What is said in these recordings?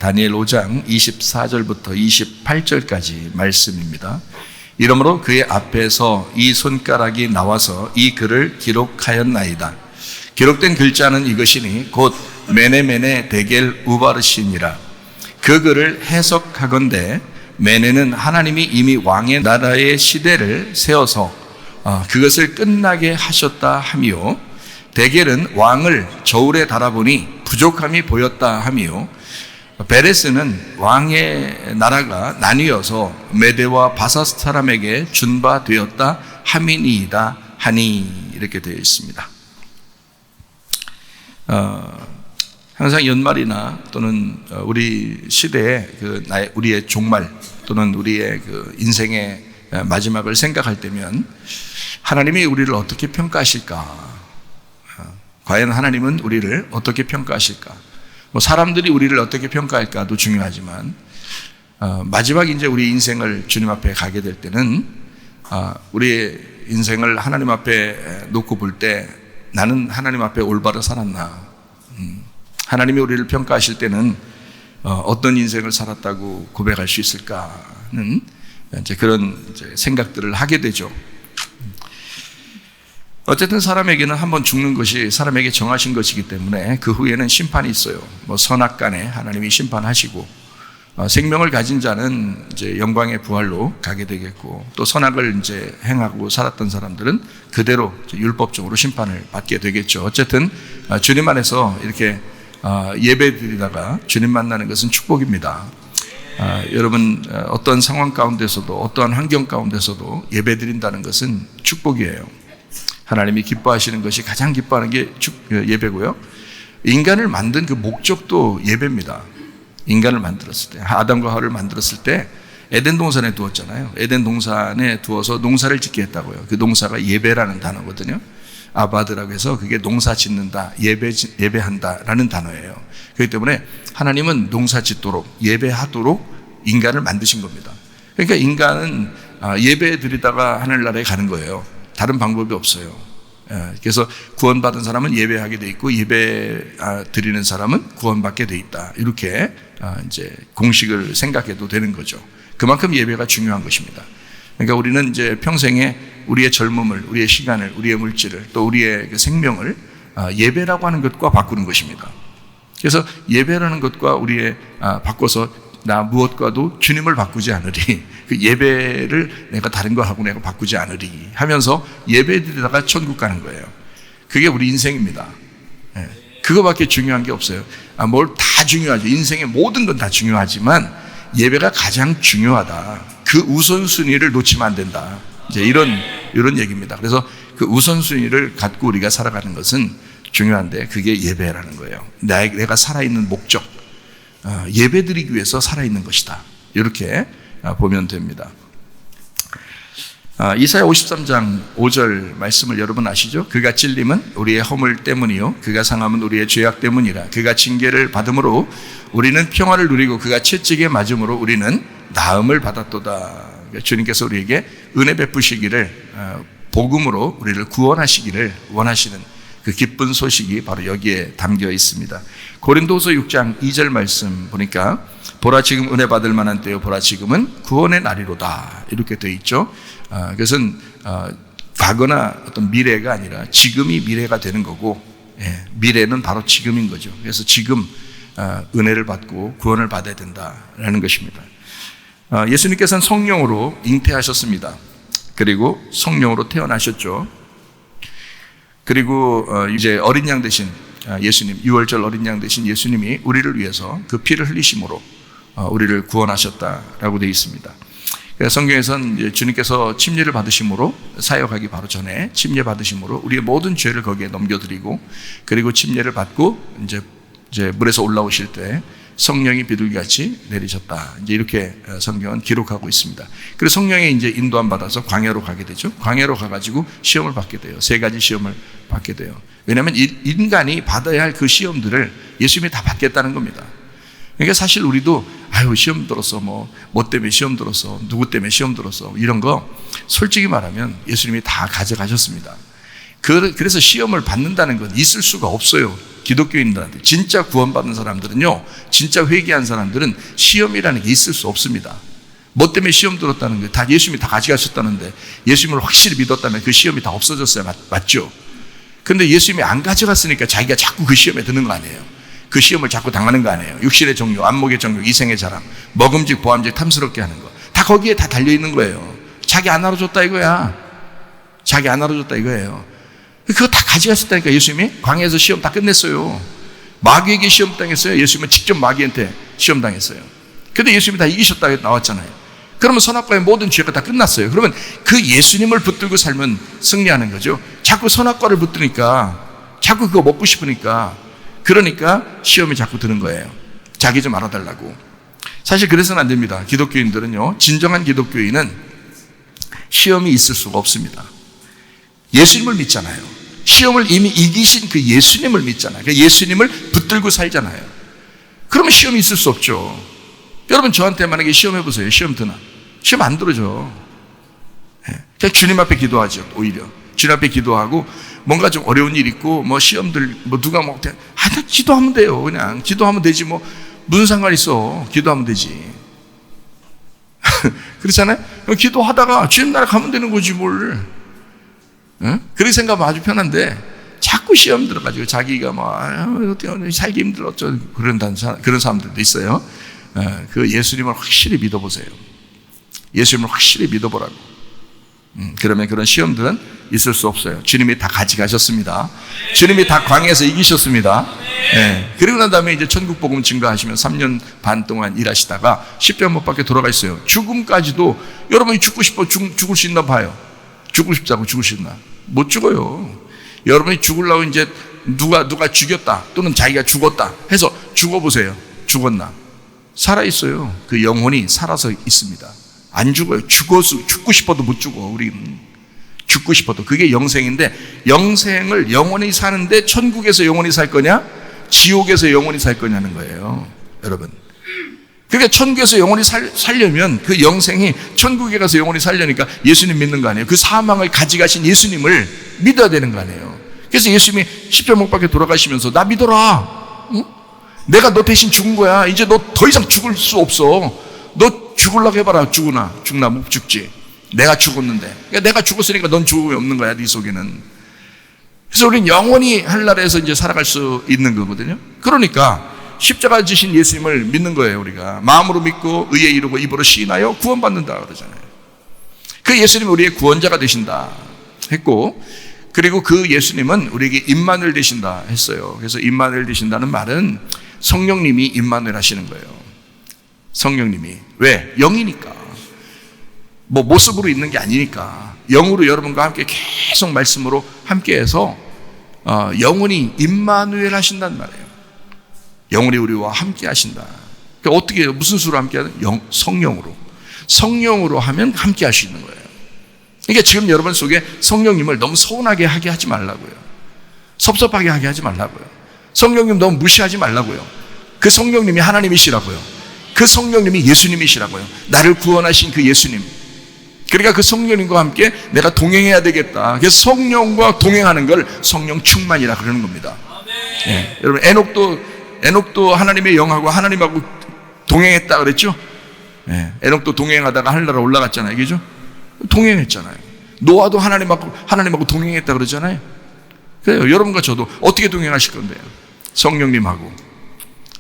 다니엘 5장 24절부터 28절까지 말씀입니다. 이러므로 그의 앞에서 이 손가락이 나와서 이 글을 기록하였나이다. 기록된 글자는 이것이니 곧 메네메네 데겔 우바르시니라. 그 글을 해석하건대 메네는 하나님이 이미 왕의 나라의 시대를 세워서 그것을 끝나게 하셨다 하며, 데겔은 왕을 저울에 달아보니 부족함이 보였다 하며, 베레스는 왕의 나라가 나뉘어서 메대와 바사스 사람에게 준 바 되었다 함이니이다 하니, 이렇게 되어 있습니다. 항상 연말이나 또는 우리 시대의 우리의 종말 또는 우리의 인생의 마지막을 생각할 때면 하나님이 우리를 어떻게 평가하실까? 과연 하나님은 우리를 어떻게 평가하실까? 사람들이 우리를 어떻게 평가할까도 중요하지만 마지막 이제 우리 인생을 주님 앞에 가게 될 때는 우리의 인생을 하나님 앞에 놓고 볼 때 나는 하나님 앞에 올바로 살았나? 하나님이 우리를 평가하실 때는 어떤 인생을 살았다고 고백할 수 있을까는 이제 그런 생각들을 하게 되죠. 어쨌든 사람에게는 한번 죽는 것이 사람에게 정하신 것이기 때문에 그 후에는 심판이 있어요. 선악간에 하나님이 심판하시고, 생명을 가진 자는 이제 영광의 부활로 가게 되겠고, 또 선악을 이제 행하고 살았던 사람들은 그대로 율법적으로 심판을 받게 되겠죠. 어쨌든 주님 안에서 이렇게 예배드리다가 주님 만나는 것은 축복입니다. 여러분 어떤 상황 가운데서도 어떠한 환경 가운데서도 예배드린다는 것은 축복이에요. 하나님이 기뻐하시는 것이, 가장 기뻐하는 게 예배고요. 인간을 만든 그 목적도 예배입니다. 인간을 만들었을 때, 아담과 하와를 만들었을 때 에덴 동산에 두었잖아요. 에덴 동산에 두어서 농사를 짓게 했다고요. 그 농사가 예배라는 단어거든요. 아바드라고 해서 그게 농사 짓는다, 예배한다라는 단어예요. 그렇기 때문에 하나님은 농사 짓도록, 예배하도록 인간을 만드신 겁니다. 그러니까 인간은 예배 드리다가 하늘나라에 가는 거예요. 다른 방법이 없어요. 그래서 구원받은 사람은 예배하게 돼 있고, 예배 드리는 사람은 구원받게 돼 있다. 이렇게 이제 공식을 생각해도 되는 거죠. 그만큼 예배가 중요한 것입니다. 그러니까 우리는 이제 평생에 우리의 젊음을, 우리의 시간을, 우리의 물질을, 또 우리의 생명을 예배라고 하는 것과 바꾸는 것입니다. 그래서 예배라는 것과 우리의 바꿔서 나 무엇과도 주님을 바꾸지 않으리, 그 예배를 내가 다른 거 하고 내가 바꾸지 않으리 하면서 예배 드리다가 천국 가는 거예요. 그게 우리 인생입니다. 그거밖에 중요한 게 없어요. 뭘 다 중요하죠. 인생의 모든 건 다 중요하지만 예배가 가장 중요하다. 그 우선순위를 놓치면 안 된다. 이제 이런 얘기입니다. 그래서 그 우선순위를 갖고 우리가 살아가는 것은 중요한데, 그게 예배라는 거예요. 내가 살아있는 목적, 예배드리기 위해서 살아있는 것이다. 이렇게 보면 됩니다. 이사야 53장 5절 말씀을 여러분 아시죠? 그가 찔림은 우리의 허물 때문이요 그가 상함은 우리의 죄악 때문이라. 그가 징계를 받음으로 우리는 평화를 누리고 그가 채찍에 맞음으로 우리는 나음을 받았도다. 주님께서 우리에게 은혜 베푸시기를, 복음으로 우리를 구원하시기를 원하시는 그 기쁜 소식이 바로 여기에 담겨 있습니다. 고린도서 6장 2절 말씀 보니까 보라 지금 은혜 받을 만한 때요 보라 지금은 구원의 날이로다, 이렇게 되어 있죠. 그것은 과거나 어떤 미래가 아니라 지금이 미래가 되는 거고, 미래는 바로 지금인 거죠. 그래서 지금 은혜를 받고 구원을 받아야 된다라는 것입니다. 예수님께서는 성령으로 잉태하셨습니다. 그리고 성령으로 태어나셨죠. 그리고 이제 어린 양 되신 예수님, 유월절 어린 양 되신 예수님이 우리를 위해서 그 피를 흘리심으로 우리를 구원하셨다라고 되어 있습니다. 성경에서는 주님께서 침례를 받으심으로, 사역하기 바로 전에 침례 받으심으로 우리의 모든 죄를 거기에 넘겨드리고, 그리고 침례를 받고 이제 물에서 올라오실 때 성령이 비둘기같이 내리셨다. 이제 이렇게 성경은 기록하고 있습니다. 그래서 성령의 이제 인도함 받아서 광야로 가게 되죠. 광야로 가가지고 시험을 받게 돼요. 3가지 시험을 받게 돼요. 왜냐하면 인간이 받아야 할 그 시험들을 예수님이 다 받겠다는 겁니다. 그러니까 사실 우리도 시험 들었어, 뭐 때문에 시험 들었어, 누구 때문에 시험 들었어, 이런 거 솔직히 말하면 예수님이 다 가져가셨습니다. 그래서 시험을 받는다는 건 있을 수가 없어요. 기독교인들한테. 진짜 구원받은 사람들은요, 진짜 회개한 사람들은 시험이라는 게 있을 수 없습니다. 뭐 때문에 시험 들었다는 거예요? 다 예수님이 다 가져가셨다는데, 예수님을 확실히 믿었다면 그 시험이 다 없어졌어요. 맞죠? 근데 예수님이 안 가져갔으니까 자기가 자꾸 그 시험에 드는 거 아니에요? 그 시험을 자꾸 당하는 거 아니에요? 육신의 정욕, 안목의 정욕, 이생의 자랑, 먹음직, 보암직, 탐스럽게 하는 거. 다 거기에 다 달려있는 거예요. 자기 안 알아줬다 이거야. 자기 안 알아줬다 이거예요. 그거 다 가져가셨다니까. 예수님이 광야에서 시험 다 끝냈어요. 마귀에게 시험 당했어요. 예수님은 직접 마귀한테 시험 당했어요. 근데 예수님이 다 이기셨다고 나왔잖아요. 그러면 선악과의 모든 죄가 다 끝났어요. 그러면 그 예수님을 붙들고 살면 승리하는 거죠. 자꾸 선악과를 붙드니까, 자꾸 그거 먹고 싶으니까, 그러니까 시험이 자꾸 드는 거예요. 자기 좀 알아달라고. 사실 그래서는 안 됩니다. 기독교인들은요, 진정한 기독교인은 시험이 있을 수가 없습니다. 예수님을 믿잖아요. 시험을 이미 이기신 그 예수님을 믿잖아요. 그 예수님을 붙들고 살잖아요. 그러면 시험이 있을 수 없죠. 여러분, 저한테 만약에 시험해보세요. 시험 드나? 시험 안 들어죠. 그냥 주님 앞에 기도하죠. 오히려 주님 앞에 기도하고, 뭔가 좀 어려운 일 있고, 뭐 시험들, 뭐 누가 뭐, 나 기도하면 돼요. 그냥 기도하면 되지. 뭐 무슨 상관 있어? 기도하면 되지. 그렇잖아요. 기도하다가 주님 나라 가면 되는 거지 뭘. 그렇게 생각하면 아주 편한데, 자꾸 시험 들어가지고 자기가 어떻게 살기 힘들었죠. 그런 사람들도 있어요. 그 예수님을 확실히 믿어보세요. 예수님을 확실히 믿어보라고. 그러면 그런 시험들은 있을 수 없어요. 주님이 다 가져가셨습니다. 주님이 다 광야에서 이기셨습니다. 그리고 난 다음에 이제 천국 복음 증거하시면 3년 반 동안 일하시다가 십자가 못 박혀 돌아가 있어요. 죽음까지도, 여러분이 죽고 싶어 죽을 수 있나 봐요. 죽고 싶다고 죽을 수 있나? 못 죽어요. 여러분이 죽으려고 이제 누가 죽였다, 또는 자기가 죽었다 해서 죽어보세요. 죽었나? 살아있어요. 그 영혼이 살아서 있습니다. 안 죽어요. 죽고 싶어도 못 죽어. 우리는 죽고 싶어도. 그게 영생인데, 영생을 영원히 사는데 천국에서 영원히 살 거냐, 지옥에서 영원히 살 거냐는 거예요, 여러분. 그러니까 천국에서 영원히 살려면 그 영생이 천국에 가서 영원히 살려니까 예수님 믿는 거 아니에요? 그 사망을 가져가신 예수님을 믿어야 되는 거 아니에요? 그래서 예수님이 십자가 못 박혀 돌아가시면서 나 믿어라. 응? 내가 너 대신 죽은 거야. 이제 너 더 이상 죽을 수 없어. 너 죽으려고 해봐라. 죽나 못 죽지. 내가 죽었는데. 그러니까 내가 죽었으니까 넌 죽음이 없는 거야, 네 속에는. 그래서 우리는 영원히 하늘나라에서 이제 살아갈 수 있는 거거든요. 그러니까 십자가 지신 예수님을 믿는 거예요. 우리가 마음으로 믿고 의에 이르고 입으로 시인하여 구원받는다 그러잖아요. 그 예수님이 우리의 구원자가 되신다 했고, 그리고 그 예수님은 우리에게 임마누엘 되신다 했어요. 그래서 임마누엘 되신다는 말은 성령님이 임마누엘 하시는 거예요. 성령님이. 왜? 영이니까. 뭐 모습으로 있는 게 아니니까. 영으로 여러분과 함께 계속 말씀으로 함께해서 영원히 임마누엘 하신다는 말이에요. 영원히 우리와 함께 하신다. 그러니까 어떻게 해요? 무슨 수로 함께 하는? 성령으로. 성령으로 하면 함께 할 수 있는 거예요. 그러니까 지금 여러분 속에 성령님을 너무 서운하게 하게 하지 말라고요. 섭섭하게 하게 하지 말라고요. 성령님 너무 무시하지 말라고요. 그 성령님이 하나님이시라고요. 그 성령님이 예수님이시라고요. 나를 구원하신 그 예수님. 그러니까 그 성령님과 함께 내가 동행해야 되겠다. 그래서 성령과 동행하는 걸 성령 충만이라 그러는 겁니다. 예. 여러분, 에녹도 하나님의 영하고 하나님하고 동행했다 그랬죠? 예. 에녹도 동행하다가 하늘나라 올라갔잖아요. 그죠? 동행했잖아요. 노아도 하나님하고 동행했다 그러잖아요. 그래요. 여러분과 저도 어떻게 동행하실 건데요? 성령님하고.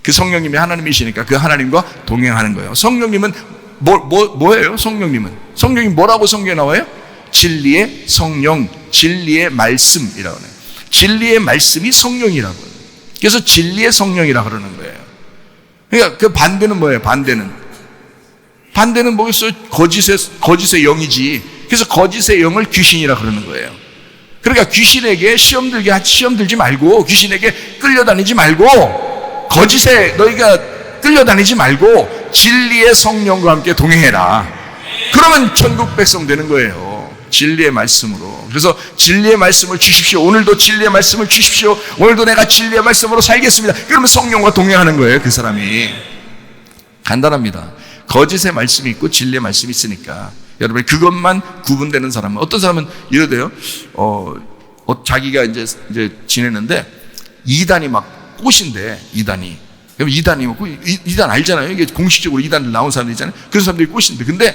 그 성령님이 하나님이시니까 그 하나님과 동행하는 거예요. 성령님은 뭐예요? 성령님 뭐라고 성경에 나와요? 진리의 성령, 진리의 말씀이라고 해요. 진리의 말씀이 성령이라고 해요. 그래서 진리의 성령이라고 그러는 거예요. 그러니까 그 반대는 뭐예요? 반대는 뭐겠어요? 거짓의 영이지. 그래서 거짓의 영을 귀신이라 그러는 거예요. 그러니까 귀신에게 시험 들지 말고, 귀신에게 끌려다니지 말고, 거짓에 너희가 끌려다니지 말고 진리의 성령과 함께 동행해라. 그러면 천국 백성 되는 거예요. 진리의 말씀으로. 그래서 진리의 말씀을 주십시오. 오늘도 진리의 말씀을 주십시오. 오늘도 내가 진리의 말씀으로 살겠습니다. 그러면 성령과 동행하는 거예요, 그 사람이. 간단합니다. 거짓의 말씀이 있고 진리의 말씀이 있으니까 여러분, 그것만 구분되는 사람은, 어떤 사람은 이러대요. 자기가 이제 지내는데 이단이 막 꼬신대, 이단이. 그럼 이단 알잖아요. 이게 공식적으로 이단들 나온 사람들 있잖아요. 그런 사람들이 꼬신대. 근데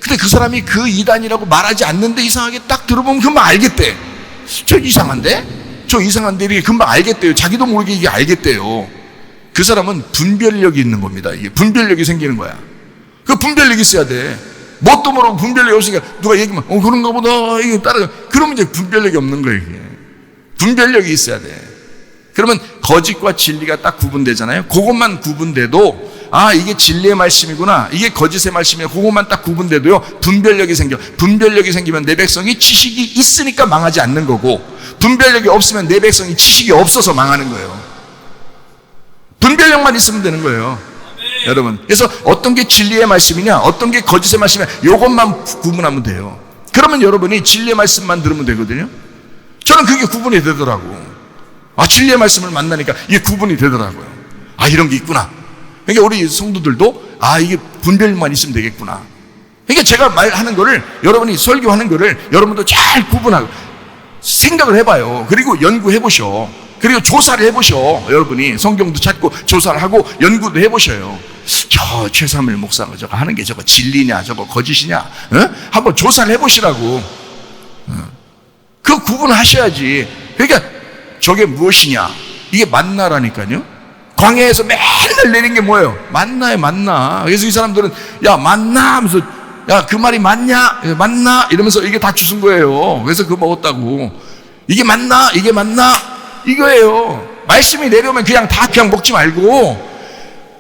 그 사람이 그 이단이라고 말하지 않는데 이상하게 딱 들어보면 금방 알겠대. 저 이상한데 이렇게 금방 알겠대요. 자기도 모르게 이게 알겠대요. 그 사람은 분별력이 있는 겁니다. 이게 분별력이 생기는 거야. 그 분별력이 있어야 돼. 뭣도 모르고 분별력이 없으니까 누가 얘기하면 그런가 보다 이거 따라. 그러면 이제 분별력이 없는 거예요. 이게. 분별력이 있어야 돼. 그러면 거짓과 진리가 딱 구분되잖아요. 그것만 구분돼도 이게 진리의 말씀이구나, 이게 거짓의 말씀이야, 그것만 딱 구분돼도요 분별력이 생겨. 분별력이 생기면 내 백성이 지식이 있으니까 망하지 않는 거고, 분별력이 없으면 내 백성이 지식이 없어서 망하는 거예요. 분별력만 있으면 되는 거예요. 여러분, 그래서 어떤 게 진리의 말씀이냐, 어떤 게 거짓의 말씀이냐, 이것만 구분하면 돼요. 그러면 여러분이 진리의 말씀만 들으면 되거든요. 저는 그게 구분이 되더라고. 진리의 말씀을 만나니까 이게 구분이 되더라고요. 이런 게 있구나. 그러니까 우리 성도들도 이게 분별만 있으면 되겠구나. 그러니까 제가 말하는 거를, 여러분이 설교하는 거를 여러분도 잘 구분하고 생각을 해봐요. 그리고 연구해 보셔. 그리고 조사를 해보셔. 여러분이 성경도 찾고 조사를 하고 연구도 해보셔요. 저 최삼일 목사가 저거 하는 게 저거 진리냐 저거 거짓이냐, 한번 조사를 해보시라고. 그 구분하셔야지. 그러니까 저게 무엇이냐, 이게 만나라니까요. 광야에서 맨날 내린 게 뭐예요? 만나예요, 만나. 그래서 이 사람들은 야 만나 하면서 야 그 말이 맞냐, 맞나 이러면서 이게 다 주신 거예요. 그래서 그거 먹었다고. 이게 맞나, 이게 맞나 이거예요. 말씀이 내려오면 그냥 먹지 말고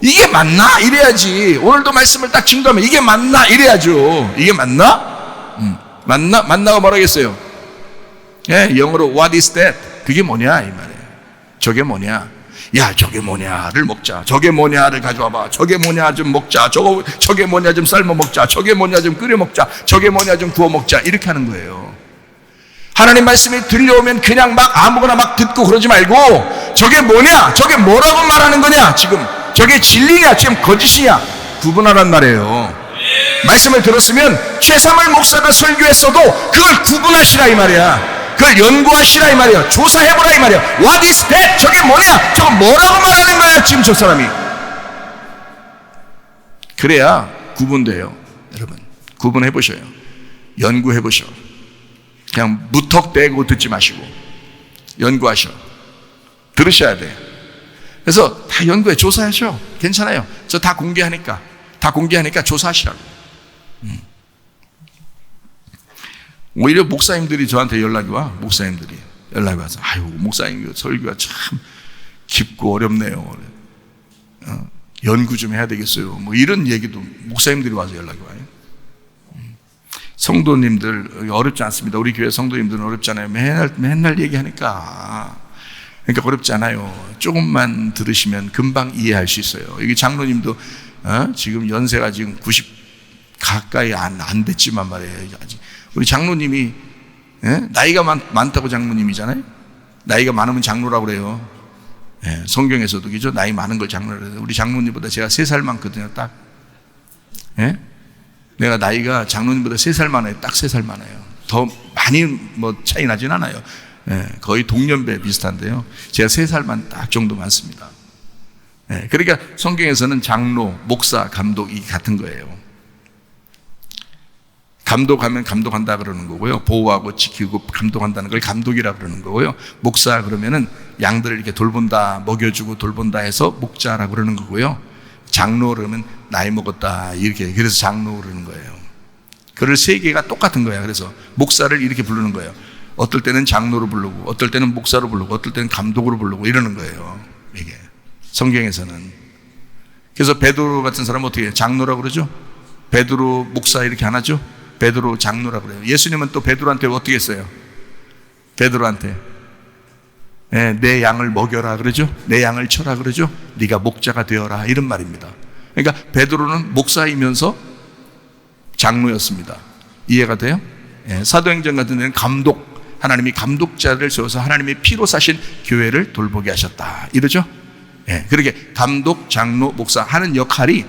이게 맞나 이래야지. 오늘도 말씀을 딱 증거하면 이게 맞나 이래야죠. 이게 맞나? 맞나가 뭐라겠어요? 영어로 what is that? 그게 뭐냐 이 말이에요. 저게 뭐냐? 야 저게 뭐냐를 먹자. 저게 뭐냐를 가져와봐. 저게 뭐냐 좀 먹자. 저게 뭐냐 좀 삶아 먹자. 저게 뭐냐 좀 끓여 먹자. 저게 뭐냐 좀 구워 먹자. 이렇게 하는 거예요. 하나님 말씀이 들려오면 그냥 막 아무거나 막 듣고 그러지 말고 저게 뭐냐, 저게 뭐라고 말하는 거냐, 지금 저게 진리냐 지금 거짓이냐 구분하란 말이에요. 말씀을 들었으면 최삼월 목사가 설교했어도 그걸 구분하시라 이 말이야. 그걸 연구하시라 이 말이야. 조사해보라 이 말이야. What is that? 저게 뭐냐? 저거 뭐라고 말하는 거야 지금 저 사람이. 그래야 구분돼요. 여러분 구분해보셔요. 연구해보셔. 그냥 무턱대고 듣지 마시고 연구하셔. 들으셔야 돼. 그래서 다 연구해 조사하셔. 괜찮아요. 저 다 공개하니까 조사하시라고. 오히려 목사님들이 저한테 연락이 와. 목사님들이 연락이 와서 목사님 설교가 참 깊고 어렵네요. 연구 좀 해야 되겠어요. 뭐 이런 얘기도 목사님들이 와서 연락이 와요. 성도님들 어렵지 않습니다. 우리 교회 성도님들은 어렵잖아요. 맨날 얘기하니까. 그러니까 어렵지 않아요. 조금만 들으시면 금방 이해할 수 있어요. 여기 장로님도 지금 연세가 지금 90 가까이 안 됐지만 말이에요. 아직 우리 장로님이 나이가 많다고 장로님이잖아요. 나이가 많으면 장로라고 그래요. 성경에서도 그죠? 나이 많은 걸 장로라고 해요. 우리 장로님보다 제가 3살 많거든요. 딱. 내가 나이가 장로님보다 3살 많아요. 딱 3살 많아요. 더 많이 뭐 차이 나진 않아요. 거의 동년배 비슷한데요. 제가 3살만 딱 정도 많습니다. 그러니까 성경에서는 장로, 목사, 감독이 같은 거예요. 감독하면 감독한다 그러는 거고요. 보호하고 지키고 감독한다는 걸 감독이라 그러는 거고요. 목사 그러면은 양들을 이렇게 돌본다, 먹여주고 돌본다 해서 목자라 그러는 거고요. 장로 그러면 나이 먹었다 이렇게, 그래서 장로 그러는 거예요. 그를 3개가 똑같은 거야. 그래서 목사를 이렇게 부르는 거예요. 어떨 때는 장로로 부르고, 어떨 때는 목사로 부르고, 어떨 때는 감독으로 부르고 이러는 거예요. 이게 성경에서는. 그래서 베드로 같은 사람은 어떻게 해요? 장로라고 그러죠. 베드로 목사 이렇게 안 하죠. 베드로 장로라고 그래요. 예수님은 또 베드로한테 어떻게 했어요? 베드로한테 내 양을 먹여라 그러죠. 내 양을 쳐라 그러죠. 네가 목자가 되어라 이런 말입니다. 그러니까 베드로는 목사이면서 장로였습니다. 이해가 돼요? 사도행전 같은 데는 감독, 하나님이 감독자를 세워서 하나님의 피로 사신 교회를 돌보게 하셨다 이러죠. 그렇게 감독, 장로, 목사 하는 역할이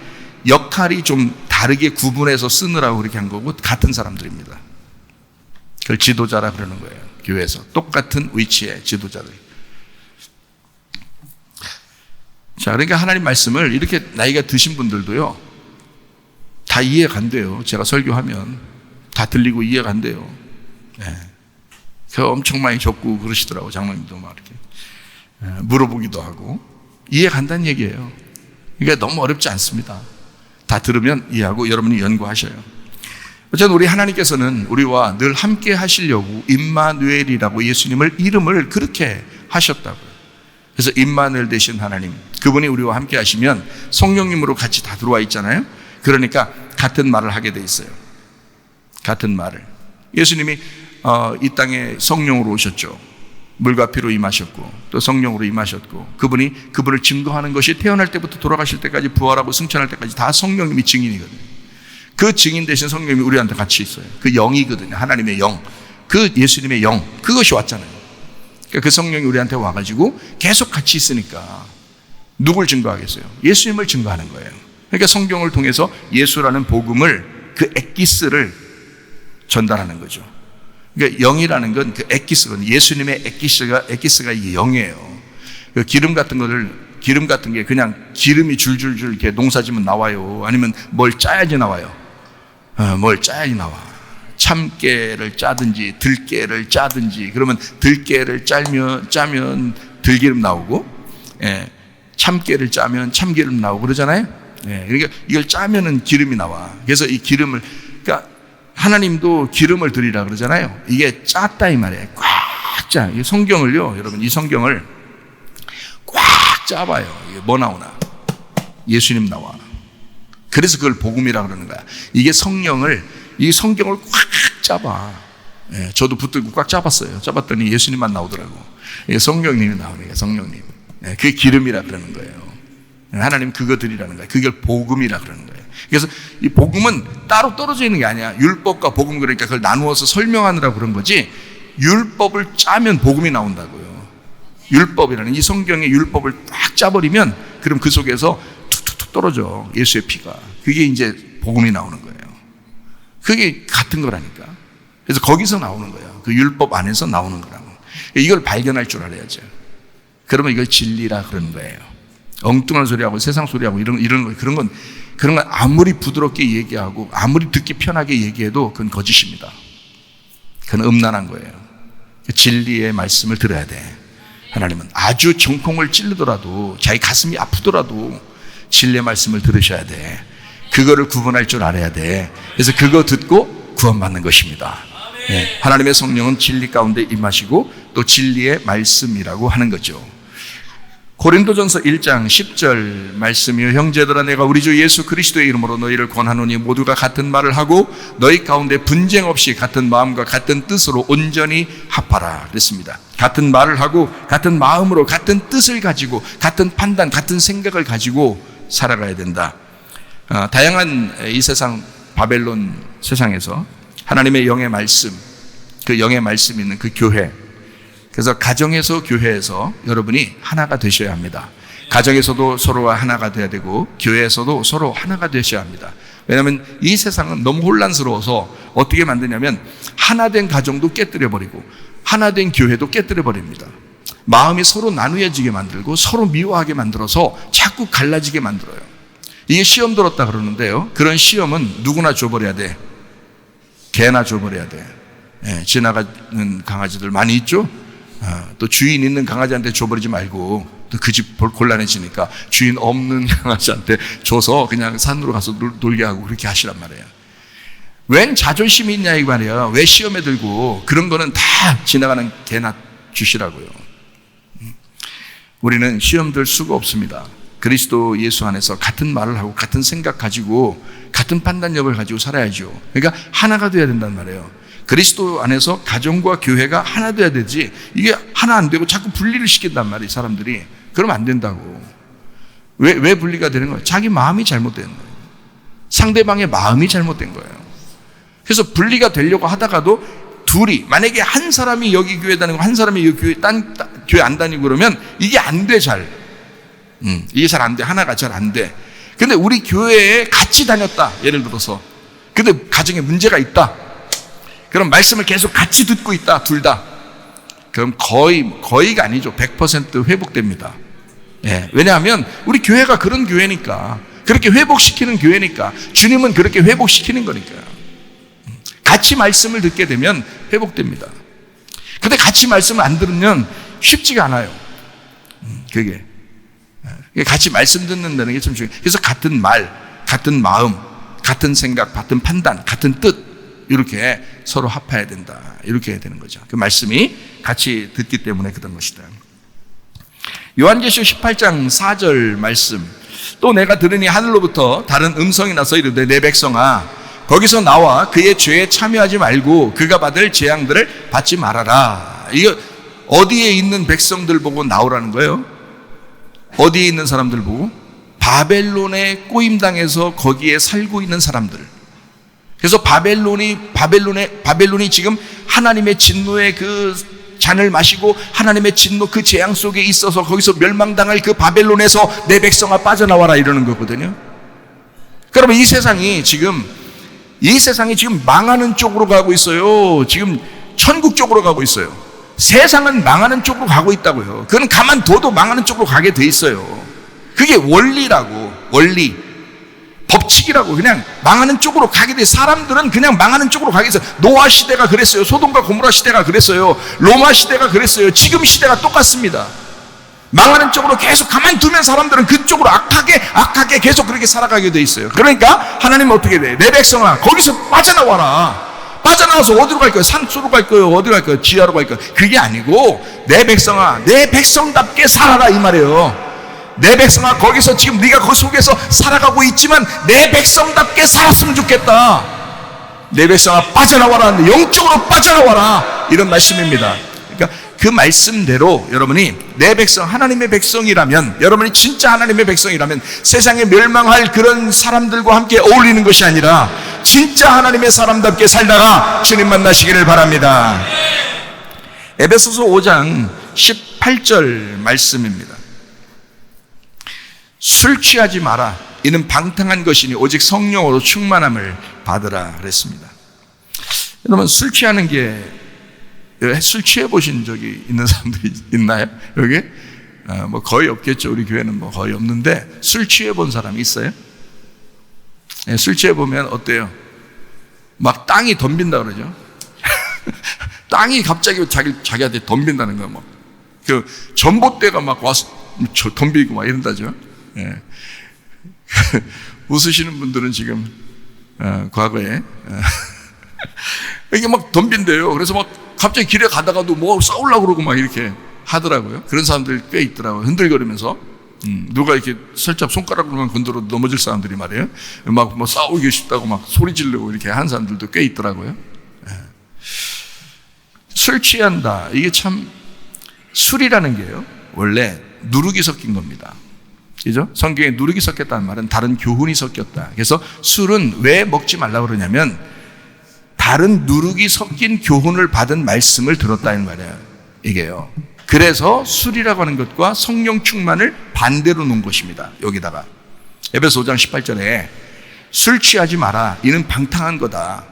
좀 다르게 구분해서 쓰느라고 그렇게 한 거고 같은 사람들입니다. 그걸 지도자라 그러는 거예요. 교회에서 똑같은 위치의 지도자들. 자, 그러니까 하나님 말씀을 이렇게 나이가 드신 분들도요, 다 이해가 안 돼요. 제가 설교하면 다 들리고 이해가 안 돼요. 네. 그 엄청 많이 적고 그러시더라고. 장로님도 막 이렇게 물어보기도 하고. 이해가 간다는 얘기예요. 그러니까 너무 어렵지 않습니다. 다 들으면 이해하고 여러분이 연구하셔요. 어쨌든 우리 하나님께서는 우리와 늘 함께 하시려고 임마누엘이라고 예수님을 이름을 그렇게 하셨다고요. 그래서 임마누엘 되신 하나님, 그분이 우리와 함께 하시면 성령님으로 같이 다 들어와 있잖아요. 그러니까 같은 말을 하게 돼 있어요. 같은 말을. 예수님이 이 땅에 성령으로 오셨죠. 물과 피로 임하셨고 또 성령으로 임하셨고, 그분을 증거하는 것이 태어날 때부터 돌아가실 때까지, 부활하고 승천할 때까지 다 성령님이 증인이거든요. 그 증인 되신 성령님이 우리한테 같이 있어요. 그 영이거든요. 하나님의 영, 그 예수님의 영, 그것이 왔잖아요. 그러니까 그 성령이 우리한테 와가지고 계속 같이 있으니까 누굴 증거하겠어요? 예수님을 증거하는 거예요. 그러니까 성경을 통해서 예수라는 복음을, 그 엑기스를 전달하는 거죠. 그러니까 영이라는 건 그 엑기스거든요. 예수님의 엑기스가 이게 영이에요. 그 기름 같은 게 그냥 기름이 줄줄줄 이렇게 농사지면 나와요? 아니면 뭘 짜야지 나와요? 뭘 짜야지 나와. 참깨를 짜든지 들깨를 짜든지, 그러면 들깨를 짜면 들기름 나오고, 참깨를 짜면 참기름 나오고 그러잖아요. 그러니까 이걸 짜면은 기름이 나와. 그래서 이 기름을, 그러니까 하나님도 기름을 드리라 그러잖아요. 이게 짰다 이 말이에요. 꽉 짜. 이 성경을요, 여러분, 이 성경을 꽉 짜봐요. 이게 뭐 나오나? 예수님 나와. 그래서 그걸 복음이라 그러는 거야. 이게 이 성경을 꽉 짜봐. 저도 붙들고 꽉 짜봤어요. 짜봤더니 예수님만 나오더라고. 성령님이 나오니까, 성령님. 그게 기름이라 그러는 거예요. 하나님 그거 드리라는 거예요. 그걸 복음이라 그러는 거예요. 그래서 이 복음은 따로 떨어져 있는 게 아니야. 율법과 복음, 그러니까 그걸 나누어서 설명하느라고 그런 거지, 율법을 짜면 복음이 나온다고요. 율법이라는, 이 성경의 율법을 꽉 짜버리면 그럼 그 속에서 툭툭툭 떨어져, 예수의 피가. 그게 이제 복음이 나오는 거예요. 그게 같은 거라니까. 그래서 거기서 나오는 거예요. 그 율법 안에서 나오는 거라고. 이걸 발견할 줄 알아야죠. 그러면 이걸 진리라 그러는 거예요. 엉뚱한 소리하고 세상 소리하고 이런 거, 그런 건 아무리 부드럽게 얘기하고 아무리 듣기 편하게 얘기해도 그건 거짓입니다. 그건 음란한 거예요. 진리의 말씀을 들어야 돼. 하나님은 아주 정통을 찌르더라도, 자기 가슴이 아프더라도 진리의 말씀을 들으셔야 돼. 그거를 구분할 줄 알아야 돼. 그래서 그거 듣고 구원받는 것입니다. 하나님의 성령은 진리 가운데 임하시고 또 진리의 말씀이라고 하는 거죠. 고린도전서 1장 10절 말씀이요, 형제들아, 내가 우리 주 예수 그리스도의 이름으로 너희를 권하노니 모두가 같은 말을 하고 너희 가운데 분쟁 없이 같은 마음과 같은 뜻으로 온전히 합하라 그랬습니다. 같은 말을 하고 같은 마음으로 같은 뜻을 가지고 같은 판단, 같은 생각을 가지고 살아가야 된다. 다양한 이 세상, 바벨론 세상에서 하나님의 영의 말씀, 그 영의 말씀이 있는 그 교회, 그래서 가정에서, 교회에서 여러분이 하나가 되셔야 합니다. 가정에서도 서로가 하나가 돼야 되고 교회에서도 서로 하나가 되셔야 합니다. 왜냐하면 이 세상은 너무 혼란스러워서 어떻게 만드냐면 하나된 가정도 깨뜨려버리고 하나된 교회도 깨뜨려버립니다. 마음이 서로 나누어지게 만들고 서로 미워하게 만들어서 자꾸 갈라지게 만들어요. 이게 시험 들었다 그러는데요, 그런 시험은 누구나 줘버려야 돼. 개나 줘버려야 돼. 지나가는 강아지들 많이 있죠? 또 주인 있는 강아지한테 줘버리지 말고, 또 그 집 곤란해지니까 주인 없는 강아지한테 줘서 그냥 산으로 가서 놀게 하고 그렇게 하시란 말이에요. 웬 자존심이 있냐 이 말이야. 왜 시험에 들고. 그런 거는 다 지나가는 개나 주시라고요. 우리는 시험 들 수가 없습니다. 그리스도 예수 안에서 같은 말을 하고 같은 생각 가지고 같은 판단력을 가지고 살아야죠. 그러니까 하나가 돼야 된단 말이에요. 그리스도 안에서 가정과 교회가 하나 돼야 되지, 이게 하나 안 되고 자꾸 분리를 시킨단 말이에요, 사람들이. 그러면 안 된다고. 왜 분리가 되는 거예요? 자기 마음이 잘못된 거예요. 상대방의 마음이 잘못된 거예요. 그래서 분리가 되려고 하다가도 둘이, 만약에 한 사람이 여기 교회 다니고 한 사람이 여기 교회 안 다니고 그러면 이게 안 돼, 잘. 이게 잘 안 돼. 하나가 잘 안 돼. 근데 우리 교회에 같이 다녔다, 예를 들어서. 근데 가정에 문제가 있다. 그럼 말씀을 계속 같이 듣고 있다, 둘 다. 그럼 거의가 아니죠. 100% 회복됩니다. 예, 왜냐하면 우리 교회가 그런 교회니까, 그렇게 회복시키는 교회니까, 주님은 그렇게 회복시키는 거니까요. 같이 말씀을 듣게 되면 회복됩니다. 근데 같이 말씀을 안 들으면 쉽지가 않아요. 그게. 같이 말씀 듣는다는 게 참 중요해요. 그래서 같은 말, 같은 마음, 같은 생각, 같은 판단, 같은 뜻, 이렇게 서로 합해야 된다. 이렇게 해야 되는 거죠. 그 말씀이 같이 듣기 때문에 그런 것이다. 요한계시록 18장 4절 말씀. 또 내가 들으니 하늘로부터 다른 음성이 나서 이르되 내 백성아 거기서 나와 그의 죄에 참여하지 말고 그가 받을 재앙들을 받지 말아라. 이거 어디에 있는 백성들 보고 나오라는 거예요? 어디에 있는 사람들 보고? 바벨론에 꼬임당해서 거기에 살고 있는 사람들. 그래서 바벨론이 지금 하나님의 진노의 그 잔을 마시고 하나님의 진노 그 재앙 속에 있어서 거기서 멸망당할 그 바벨론에서 내 백성아 빠져나와라 이러는 거거든요. 그러면 이 세상이 지금 망하는 쪽으로 가고 있어요. 지금 천국 쪽으로 가고 있어요. 세상은 망하는 쪽으로 가고 있다고요. 그건 가만둬도 망하는 쪽으로 가게 돼 있어요. 그게 원리라고, 원리. 법칙이라고. 그냥 망하는 쪽으로 가게 돼. 사람들은 그냥 망하는 쪽으로 가게 돼서 노아 시대가 그랬어요. 소돔과 고모라 시대가 그랬어요. 로마 시대가 그랬어요. 지금 시대가 똑같습니다. 망하는 쪽으로 계속 가만두면 사람들은 그쪽으로 악하게 계속 그렇게 살아가게 돼 있어요. 그러니까 하나님은 어떻게 돼? 내 백성아 거기서 빠져나와라. 빠져나와서 어디로 갈 거예요? 산소로 갈 거예요? 어디로 갈 거예요? 지하로 갈 거예요? 그게 아니고 내 백성아 내 백성답게 살아라 이 말이에요. 내 백성아 거기서 지금 네가 그 속에서 살아가고 있지만 내 백성답게 살았으면 좋겠다. 내 백성아 빠져나와라. 영적으로 빠져나와라. 이런 말씀입니다. 그러니까 그 말씀대로 여러분이 내 백성 하나님의 백성이라면, 여러분이 진짜 하나님의 백성이라면 세상에 멸망할 그런 사람들과 함께 어울리는 것이 아니라 진짜 하나님의 사람답게 살다가 주님 만나시기를 바랍니다. 에베소서 5장 18절 말씀입니다. 술 취하지 마라. 이는 방탕한 것이니 오직 성령으로 충만함을 받으라 그랬습니다. 여러분 술 취하는 게, 술 취해 보신 적이 있는 사람들이 있나요? 여기? 뭐 거의 없겠죠. 우리 교회는 뭐 거의 없는데 술 취해 본 사람이 있어요? 네, 술 취해 보면 어때요? 막 땅이 덤빈다 그러죠. 땅이 갑자기 자기한테 덤빈다는 거야. 막 그 전봇대가 막 와서 덤비고 막 이런다죠. 예. 웃으시는 분들은 지금 과거에 이게 막 덤빈대요. 그래서 막 갑자기 길에 가다가도 뭐 싸우려고 그러고 막 이렇게 하더라고요. 그런 사람들이 꽤 있더라고요. 흔들거리면서 누가 이렇게 살짝 손가락으로만 건드려 넘어질 사람들이 말이에요. 막 뭐 싸우기 싶다고 막 소리 지르고 이렇게 하는 사람들도 꽤 있더라고요. 예. 술 취한다. 이게 참, 술이라는 게요 원래 누룩이 섞인 겁니다. 그죠? 성경에 누룩이 섞였다는 말은 다른 교훈이 섞였다. 그래서 술은 왜 먹지 말라고 그러냐면 다른 누룩이 섞인 교훈을 받은 말씀을 들었다는 말이에요. 이게요. 그래서 술이라고 하는 것과 성령 충만을 반대로 놓은 것입니다. 여기다가 에베소 5장 18절에 술 취하지 마라. 이는 방탕한 거다.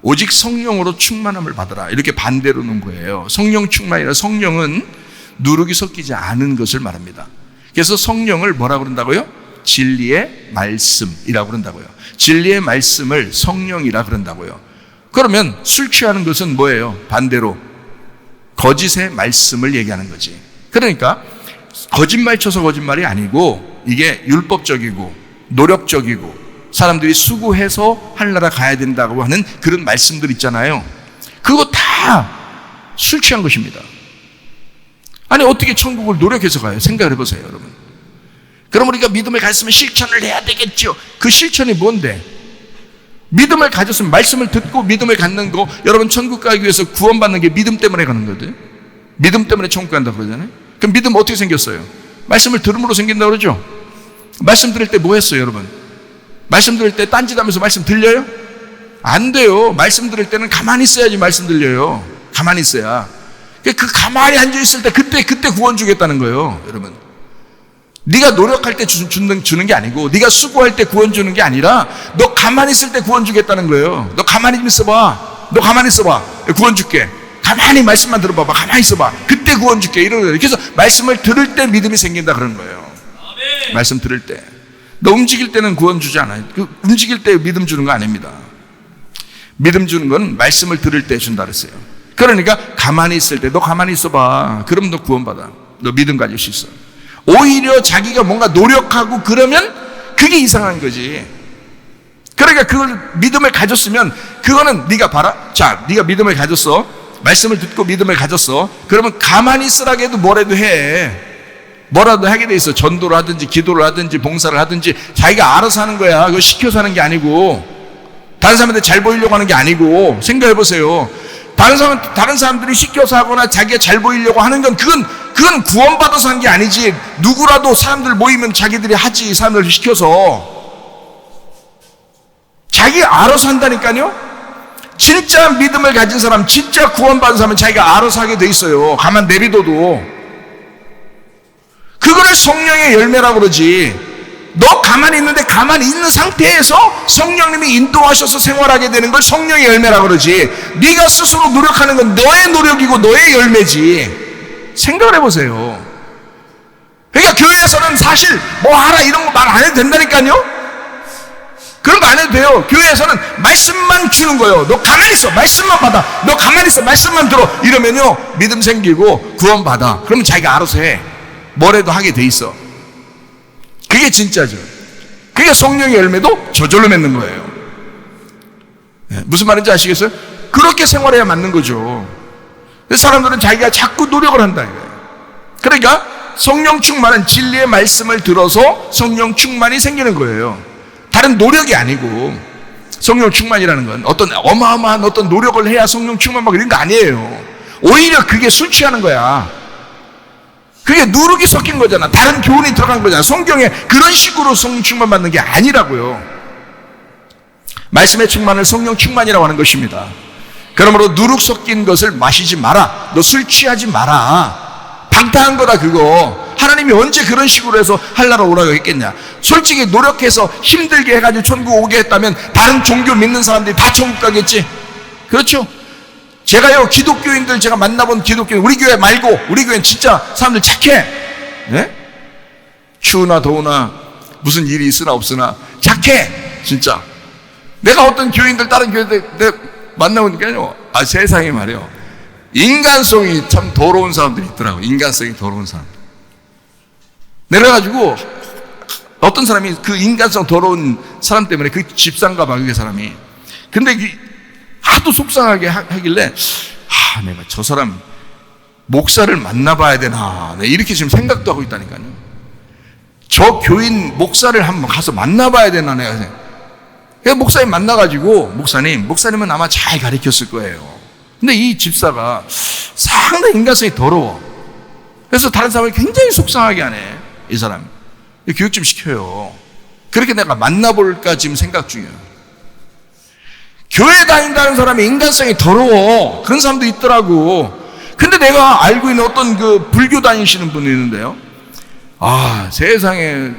오직 성령으로 충만함을 받으라. 이렇게 반대로 놓은 거예요. 성령 충만이라, 성령은 누룩이 섞이지 않은 것을 말합니다. 그래서 성령을 뭐라고 그런다고요? 진리의 말씀이라고 그런다고요. 진리의 말씀을 성령이라 그런다고요. 그러면 술 취하는 것은 뭐예요? 반대로 거짓의 말씀을 얘기하는 거지. 그러니까 거짓말 쳐서 거짓말이 아니고 이게 율법적이고 노력적이고 사람들이 수고해서 하늘나라 가야 된다고 하는 그런 말씀들 있잖아요. 그거 다 술 취한 것입니다. 아니 어떻게 천국을 노력해서 가요? 생각을 해보세요 여러분. 그럼 우리가 믿음을 가졌으면 실천을 해야 되겠죠. 그 실천이 뭔데? 믿음을 가졌으면 말씀을 듣고 믿음을 갖는 거. 여러분 천국 가기 위해서 구원받는 게 믿음 때문에 가는 거거든요. 믿음 때문에 천국 간다고 그러잖아요. 그럼 믿음 어떻게 생겼어요? 말씀을 들음으로 생긴다고 그러죠. 말씀 들을 때 뭐 했어요 여러분? 말씀 들을 때 딴짓하면서 말씀 들려요? 안 돼요. 말씀 들을 때는 가만히 있어야지 말씀 들려요. 가만히 있어야. 그 가만히 앉아있을 때 그때 구원 주겠다는 거예요 여러분. 네가 노력할 때 주는 게 아니고 네가 수고할 때 구원 주는 게 아니라 너 가만히 있을 때 구원 주겠다는 거예요. 너 가만히 좀 있어봐. 너 가만히 있어봐. 구원 줄게. 가만히 말씀만 들어봐봐. 가만히 있어봐. 그때 구원 줄게. 이런 거예요. 그래서 말씀을 들을 때 믿음이 생긴다 그런 거예요. 말씀 들을 때. 너 움직일 때는 구원 주지 않아요. 움직일 때 믿음 주는 거 아닙니다. 믿음 주는 건 말씀을 들을 때 준다 그랬어요. 그러니까 가만히 있을 때 너 가만히 있어봐. 그럼 너 구원받아. 너 믿음 가질 수 있어. 오히려 자기가 뭔가 노력하고 그러면 그게 이상한 거지. 그러니까 그걸 믿음을 가졌으면 그거는 네가 봐라. 자, 네가 믿음을 가졌어. 말씀을 듣고 믿음을 가졌어. 그러면 가만히 있으라고 해도 뭐라도 해. 뭐라도 하게 돼 있어. 전도를 하든지 기도를 하든지 봉사를 하든지 자기가 알아서 하는 거야. 그거 시켜서 하는 게 아니고 다른 사람한테 잘 보이려고 하는 게 아니고. 생각해 보세요. 다른 사람들이 시켜서 하거나 자기가 잘 보이려고 하는 건 그건 구원받아서 한 게 아니지. 누구라도 사람들 모이면 자기들이 하지. 사람들 시켜서. 자기 알아서 한다니까요. 진짜 믿음을 가진 사람, 진짜 구원받은 사람은 자기가 알아서 하게 돼 있어요. 가만 내비둬도. 그거를 성령의 열매라고 그러지. 너 가만히 있는데 가만히 있는 상태에서 성령님이 인도하셔서 생활하게 되는 걸 성령의 열매라고 그러지. 네가 스스로 노력하는 건 너의 노력이고 너의 열매지. 생각을 해보세요. 그러니까 교회에서는 사실 뭐 하라 이런 거 말 안 해도 된다니까요. 그런 거 안 해도 돼요. 교회에서는 말씀만 주는 거예요. 너 가만히 있어. 말씀만 받아. 너 가만히 있어. 말씀만 들어. 이러면요 믿음 생기고 구원 받아. 그러면 자기가 알아서 해. 뭐라도 하게 돼 있어. 그게 진짜죠. 그게 성령의 열매도 저절로 맺는 거예요. 무슨 말인지 아시겠어요? 그렇게 생활해야 맞는 거죠. 사람들은 자기가 자꾸 노력을 한다 이거예요. 그러니까 성령 충만은 진리의 말씀을 들어서 성령 충만이 생기는 거예요. 다른 노력이 아니고. 성령 충만이라는 건 어떤 어마어마한 어떤 노력을 해야 성령 충만 막 이런 거 아니에요. 오히려 그게 술 취하는 거야. 그게 누룩이 섞인 거잖아. 다른 교훈이 들어간 거잖아. 성경에 그런 식으로 성령 충만 받는 게 아니라고요. 말씀의 충만을 성령 충만이라고 하는 것입니다. 그러므로 누룩 섞인 것을 마시지 마라. 너 술 취하지 마라. 방탕한 거다 그거. 하나님이 언제 그런 식으로 해서 하려고 오라고 했겠냐. 솔직히 노력해서 힘들게 해가지고 천국 오게 했다면 다른 종교 믿는 사람들이 다 천국 가겠지. 그렇죠? 제가요 기독교인들 제가 만나본 기독교인 우리 교회 말고 우리 교회는 진짜 사람들 착해. 네? 추우나 더우나 무슨 일이 있으나 없으나 착해. 진짜 내가 어떤 교인들 다른 교회들 내가 만나보니까요 세상에 말이에요 인간성이 참 더러운 사람들이 있더라고. 인간성이 더러운 사람. 내려가지고 어떤 사람이 그 인간성 더러운 사람 때문에 그 집사인가 봐 그 사람이. 근데 하도 속상하게 하길래 내가 저 사람 목사를 만나봐야 되나 이렇게 지금 생각도 하고 있다니까요. 저 교인 목사를 한번 가서 만나봐야 되나 내가 그래서 목사님 만나가지고 목사님은 아마 잘 가르쳤을 거예요. 근데 이 집사가 상당히 인간성이 더러워. 그래서 다른 사람을 굉장히 속상하게 하네. 이 사람 교육 좀 시켜요. 그렇게 내가 만나볼까 지금 생각 중이에요. 교회 다닌다는 사람이 인간성이 더러워. 그런 사람도 있더라고. 근데 내가 알고 있는 어떤 그 불교 다니시는 분이 있는데요. 세상에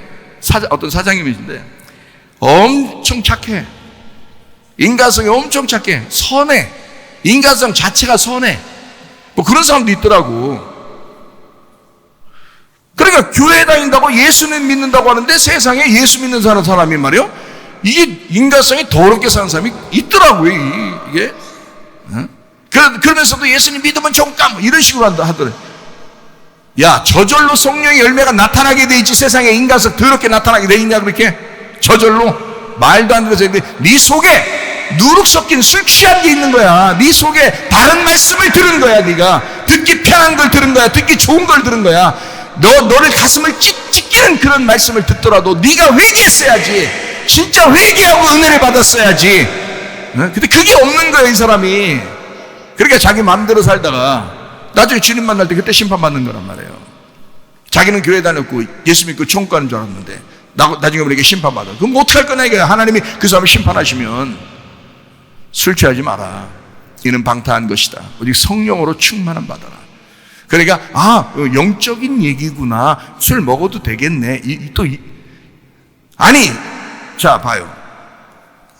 어떤 사장님이신데 엄청 착해. 인간성이 엄청 착해. 선해. 인간성 자체가 선해. 뭐 그런 사람도 있더라고. 그러니까 교회 다닌다고 예수님 믿는다고 하는데 세상에 예수 믿는 사람이 말이요. 이게 인간성이 더럽게 사는 사람이 있더라고요. 이게. 그러면서도 예수님 믿으면 좋을까? 뭐 이런 식으로 하더래. 야, 저절로 성령의 열매가 나타나게 돼 있지. 세상에 인간성 더럽게 나타나게 돼 있냐 그렇게? 저절로 말도 안 되는 네 속에 누룩 섞인 술 취한 게 있는 거야. 네 속에 다른 말씀을 들은 거야. 네가 듣기 편한 걸 들은 거야. 듣기 좋은 걸 들은 거야. 너를 가슴을 찢기는 그런 말씀을 듣더라도 네가 회개했어야지. 진짜 회개하고 은혜를 받았어야지. 근데 그게 없는 거예요 이 사람이. 그러니까 자기 마음대로 살다가 나중에 주님 만날 때 그때 심판받는 거란 말이에요. 자기는 교회 다녔고 예수 믿고 천국 가는 줄 알았는데 나중에 우리에게 심판받아. 그럼 어떻게 할 거냐 이거야. 하나님이 그 사람을 심판하시면 술 취하지 마라. 이는 방탕한 것이다. 오직 성령으로 충만함 받아라. 그러니까 영적인 얘기구나. 술 먹어도 되겠네. 아니 자 봐요.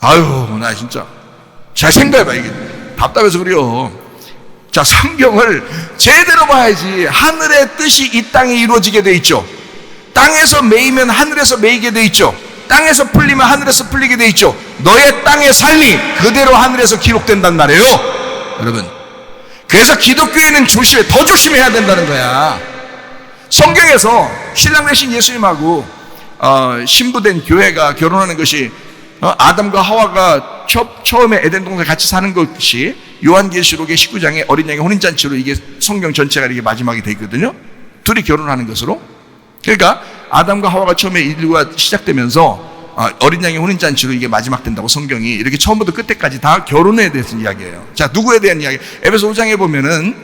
나 진짜 잘 생각해봐. 이게 답답해서 그래요. 자, 성경을 제대로 봐야지. 하늘의 뜻이 이 땅에 이루어지게 돼 있죠. 땅에서 매이면 하늘에서 매이게 돼 있죠. 땅에서 풀리면 하늘에서 풀리게 돼 있죠. 너의 땅의 삶이 그대로 하늘에서 기록된단 말이에요, 여러분. 그래서 기독교회는 더 조심해야 된다는 거야. 성경에서 신랑 되신 예수님하고 신부된 교회가 결혼하는 것이 아담과 하와가 처음에 에덴 동산에 같이 사는 것이 요한계시록의 19장에 어린 양의 혼인잔치로 이게 성경 전체가 이게 마지막이 돼 있거든요. 둘이 결혼하는 것으로. 그러니까 아담과 하와가 처음에 인류가 시작되면서 어린 양의 혼인잔치로 이게 마지막 된다고 성경이 이렇게 처음부터 끝까지 다 결혼에 대해서 이야기해요. 자, 누구에 대한 이야기? 에베소 5장에 보면은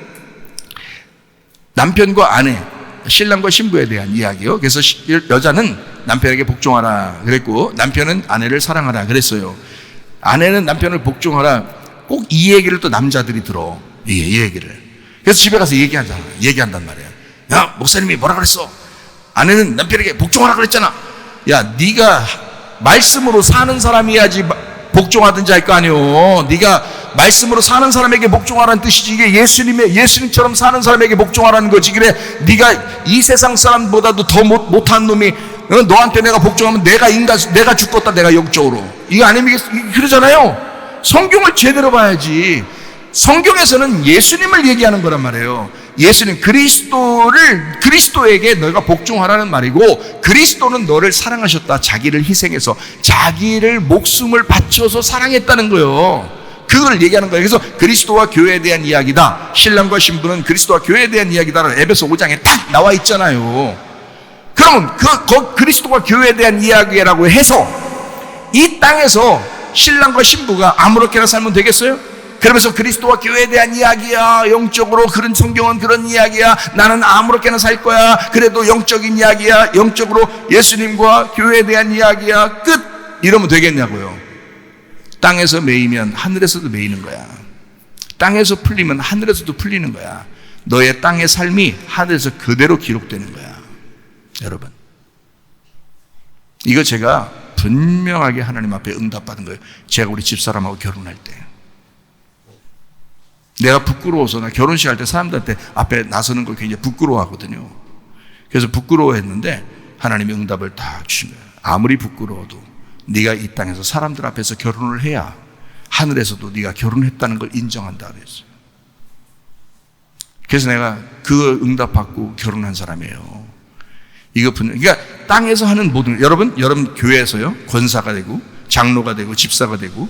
남편과 아내, 신랑과 신부에 대한 이야기요. 그래서 여자는 남편에게 복종하라 그랬고, 남편은 아내를 사랑하라 그랬어요. 아내는 남편을 복종하라. 꼭 이 얘기를 또 남자들이 들어. 이 얘기를. 그래서 집에 가서 얘기한단 말이에요. 야, 목사님이 뭐라 그랬어? 아내는 남편에게 복종하라 그랬잖아. 야, 네가 말씀으로 사는 사람이야지 복종하든지 할 거 아니오. 네가 말씀으로 사는 사람에게 복종하라는 뜻이지, 이게 예수님처럼 사는 사람에게 복종하라는 거지. 그래, 네가 이 세상 사람보다도 더 못한 놈이 너한테 내가 복종하면 내가 죽겠다, 내가 영적으로. 이거 아니면 그러잖아요. 성경을 제대로 봐야지. 성경에서는 예수님을 얘기하는 거란 말이에요. 예수님, 그리스도에게 너가 복종하라는 말이고, 그리스도는 너를 사랑하셨다. 자기를 희생해서, 자기를 목숨을 바쳐서 사랑했다는 거예요. 그걸 얘기하는 거예요. 그래서 그리스도와 교회에 대한 이야기다. 신랑과 신부는 그리스도와 교회에 대한 이야기다라는 에베소 5장에 딱 나와 있잖아요. 그러면 그리스도와 교회에 대한 이야기라고 해서 이 땅에서 신랑과 신부가 아무렇게나 살면 되겠어요? 그러면서 그리스도와 교회에 대한 이야기야, 영적으로 그런 성경은 그런 이야기야, 나는 아무렇게나 살 거야, 그래도 영적인 이야기야, 영적으로 예수님과 교회에 대한 이야기야, 끝! 이러면 되겠냐고요. 땅에서 매이면 하늘에서도 매이는 거야. 땅에서 풀리면 하늘에서도 풀리는 거야. 너의 땅의 삶이 하늘에서 그대로 기록되는 거야, 여러분. 이거 제가 분명하게 하나님 앞에 응답받은 거예요. 제가 우리 집사람하고 결혼할 때 내가 부끄러워서, 나 결혼식 할 때 사람들한테 앞에 나서는 걸 굉장히 부끄러워하거든요. 그래서 부끄러워했는데 하나님이 응답을 다 주신 거예요. 아무리 부끄러워도 네가 이 땅에서 사람들 앞에서 결혼을 해야 하늘에서도 네가 결혼했다는 걸 인정한다 그랬어요. 그래서 내가 그 응답받고 결혼한 사람이에요. 이거 그러니까 땅에서 하는 모든, 여러분 교회에서요, 권사가 되고 장로가 되고 집사가 되고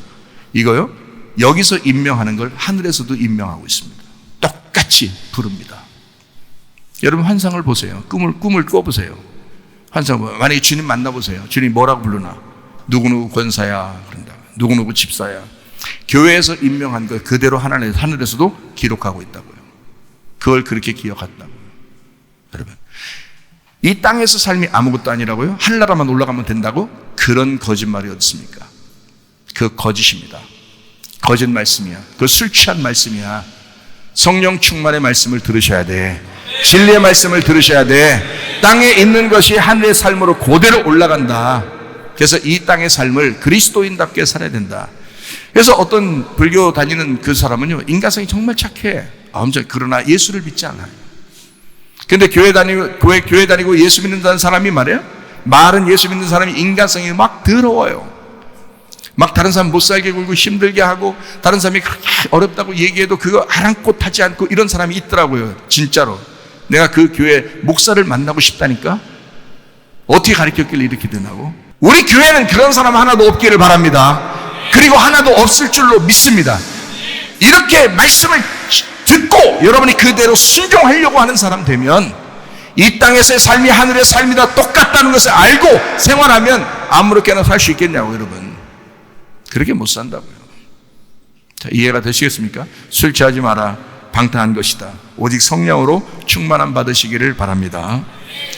이거요, 여기서 임명하는 걸 하늘에서도 임명하고 있습니다. 똑같이 부릅니다. 여러분 환상을 보세요. 꿈을 꿔보세요. 환상, 만약에 주님 만나보세요. 주님 뭐라고 부르나? 누구누구 권사야 그런다. 누구누구 집사야. 교회에서 임명한 걸 그대로 하늘에서도 기록하고 있다고요. 그걸 그렇게 기억한다고요. 여러분, 이 땅에서 삶이 아무것도 아니라고요? 하늘나라만 올라가면 된다고? 그런 거짓말이 어디 있습니까? 그 거짓입니다. 거짓 말씀이야. 그 술 취한 말씀이야. 성령 충만의 말씀을 들으셔야 돼. 진리의 말씀을 들으셔야 돼. 땅에 있는 것이 하늘의 삶으로 그대로 올라간다. 그래서 이 땅의 삶을 그리스도인답게 살아야 된다. 그래서 어떤 불교 다니는 그 사람은요, 인간성이 정말 착해. 그러나 예수를 믿지 않아요. 근데 교회 다니고 예수 믿는다는 사람이 말은 예수 믿는 사람이 인간성이 막 더러워요. 막 다른 사람 못 살게 굴고 힘들게 하고, 다른 사람이 그렇게 어렵다고 얘기해도 그거 아랑곳하지 않고 이런 사람이 있더라고요. 진짜로. 내가 그 교회 목사를 만나고 싶다니까? 어떻게 가르쳤길래 이렇게 되나고? 우리 교회는 그런 사람 하나도 없기를 바랍니다. 그리고 하나도 없을 줄로 믿습니다. 이렇게 말씀을 듣고 여러분이 그대로 순종하려고 하는 사람 되면 이 땅에서의 삶이 하늘의 삶이다 똑같다는 것을 알고 생활하면 아무렇게나 살 수 있겠냐고, 여러분. 그렇게 못 산다고요. 자, 이해가 되시겠습니까? 술 취하지 마라. 방탕한 것이다. 오직 성령으로 충만함 받으시기를 바랍니다.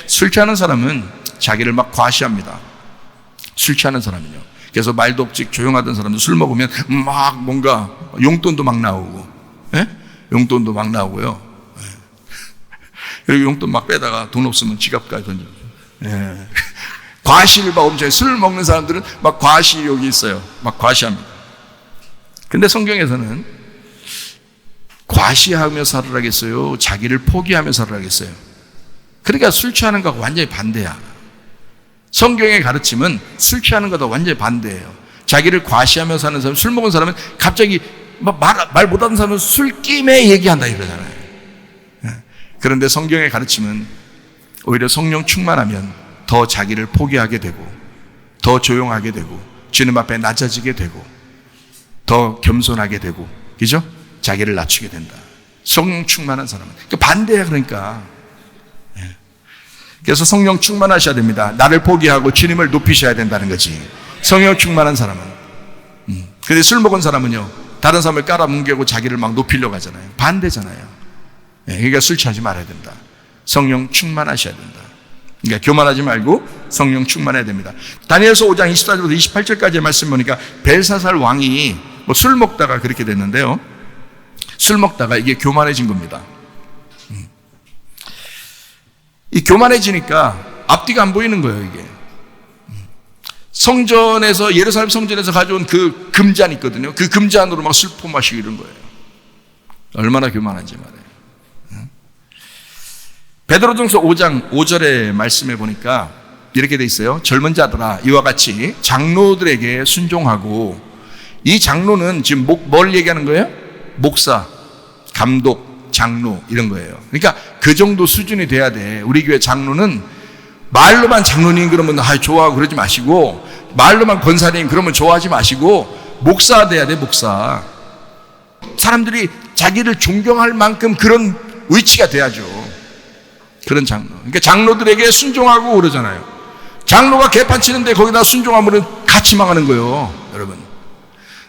술 취하는 사람은 자기를 막 과시합니다. 술 취하는 사람은요. 그래서 말도 없이 조용하던 사람도 술 먹으면 막 뭔가 용돈도 막 나오고, 예? 용돈도 막 나오고요. 예. 그리고 용돈 막 빼다가 돈 없으면 지갑까지 던져요. 예. 과시를 막 엄청, 술 먹는 사람들은 막 과시욕이 있어요. 막 과시합니다. 근데 성경에서는 과시하며 살으라겠어요? 자기를 포기하며 살으라겠어요? 그러니까 술 취하는 거하고 완전히 반대야. 성경의 가르침은 술 취하는 것과 완전히 반대예요. 자기를 과시하며 사는 사람, 술 먹은 사람은 갑자기 말 못하는 사람은 술김에 얘기한다 이러잖아요. 그런데 성경의 가르침은 오히려 성령 충만하면 더 자기를 포기하게 되고, 더 조용하게 되고, 주님 앞에 낮아지게 되고, 더 겸손하게 되고, 그죠? 자기를 낮추게 된다. 성령 충만한 사람은. 그 반대야, 그러니까. 그래서 성령 충만하셔야 됩니다. 나를 포기하고 주님을 높이셔야 된다는 거지. 성령 충만한 사람은. 근데 술 먹은 사람은요, 다른 사람을 깔아뭉개고 자기를 막 높이려고 하잖아요. 반대잖아요. 그러니까 술 취하지 말아야 된다. 성령 충만하셔야 된다. 그러니까 교만하지 말고 성령 충만해야 됩니다. 다니엘서 5장 24절부터 28절까지의 말씀 보니까 벨사살 왕이 술 먹다가 그렇게 됐는데요. 술 먹다가 이게 교만해진 겁니다. 이 교만해지니까 앞뒤가 안 보이는 거예요, 이게. 성전에서, 예루살렘 성전에서 가져온 그 금잔 있거든요. 그 금잔으로 막 술 퍼마시고 이런 거예요. 얼마나 교만한지 말이에요. 베드로전서 5장 5절의 말씀에 보니까 이렇게 돼 있어요. 젊은 자들아, 이와 같이 장로들에게 순종하고, 이 장로는 지금 뭘 얘기하는 거예요? 목사, 감독, 장로 이런 거예요. 그러니까 그 정도 수준이 돼야 돼. 우리 교회 장로는 말로만 장로님 그러면 좋아하고 그러지 마시고, 말로만 권사님 그러면 좋아하지 마시고, 목사 돼야 돼, 목사. 사람들이 자기를 존경할 만큼 그런 위치가 돼야죠. 그런 장로. 그러니까 장로들에게 순종하고 그러잖아요. 장로가 개판 치는데 거기다 순종하면 같이 망하는 거예요, 여러분.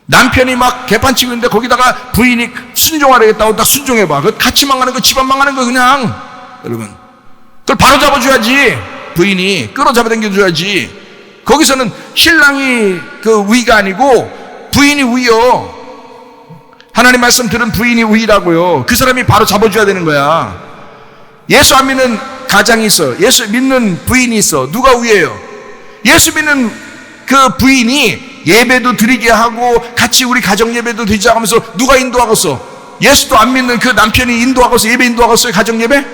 남편이 막 개판 치고 있는데 거기다가 부인이 순종하려겠다고 딱 순종해봐. 그 같이 망하는 거, 집안 망하는 거, 그냥. 여러분. 그걸 바로 잡아줘야지. 부인이 끌어잡아 당겨줘야지. 거기서는 신랑이 그 위가 아니고 부인이 위요. 하나님 말씀 들은 부인이 위라고요. 그 사람이 바로 잡아줘야 되는 거야. 예수 안 믿는 가장이 있어. 예수 믿는 부인이 있어. 누가 위예요? 예수 믿는 그 부인이 예배도 드리게 하고 같이 우리 가정 예배도 드리자 하면서 누가 인도하겠어? 예수도 안 믿는 그 남편이 인도하겠어? 예배 인도하겠어요? 가정 예배?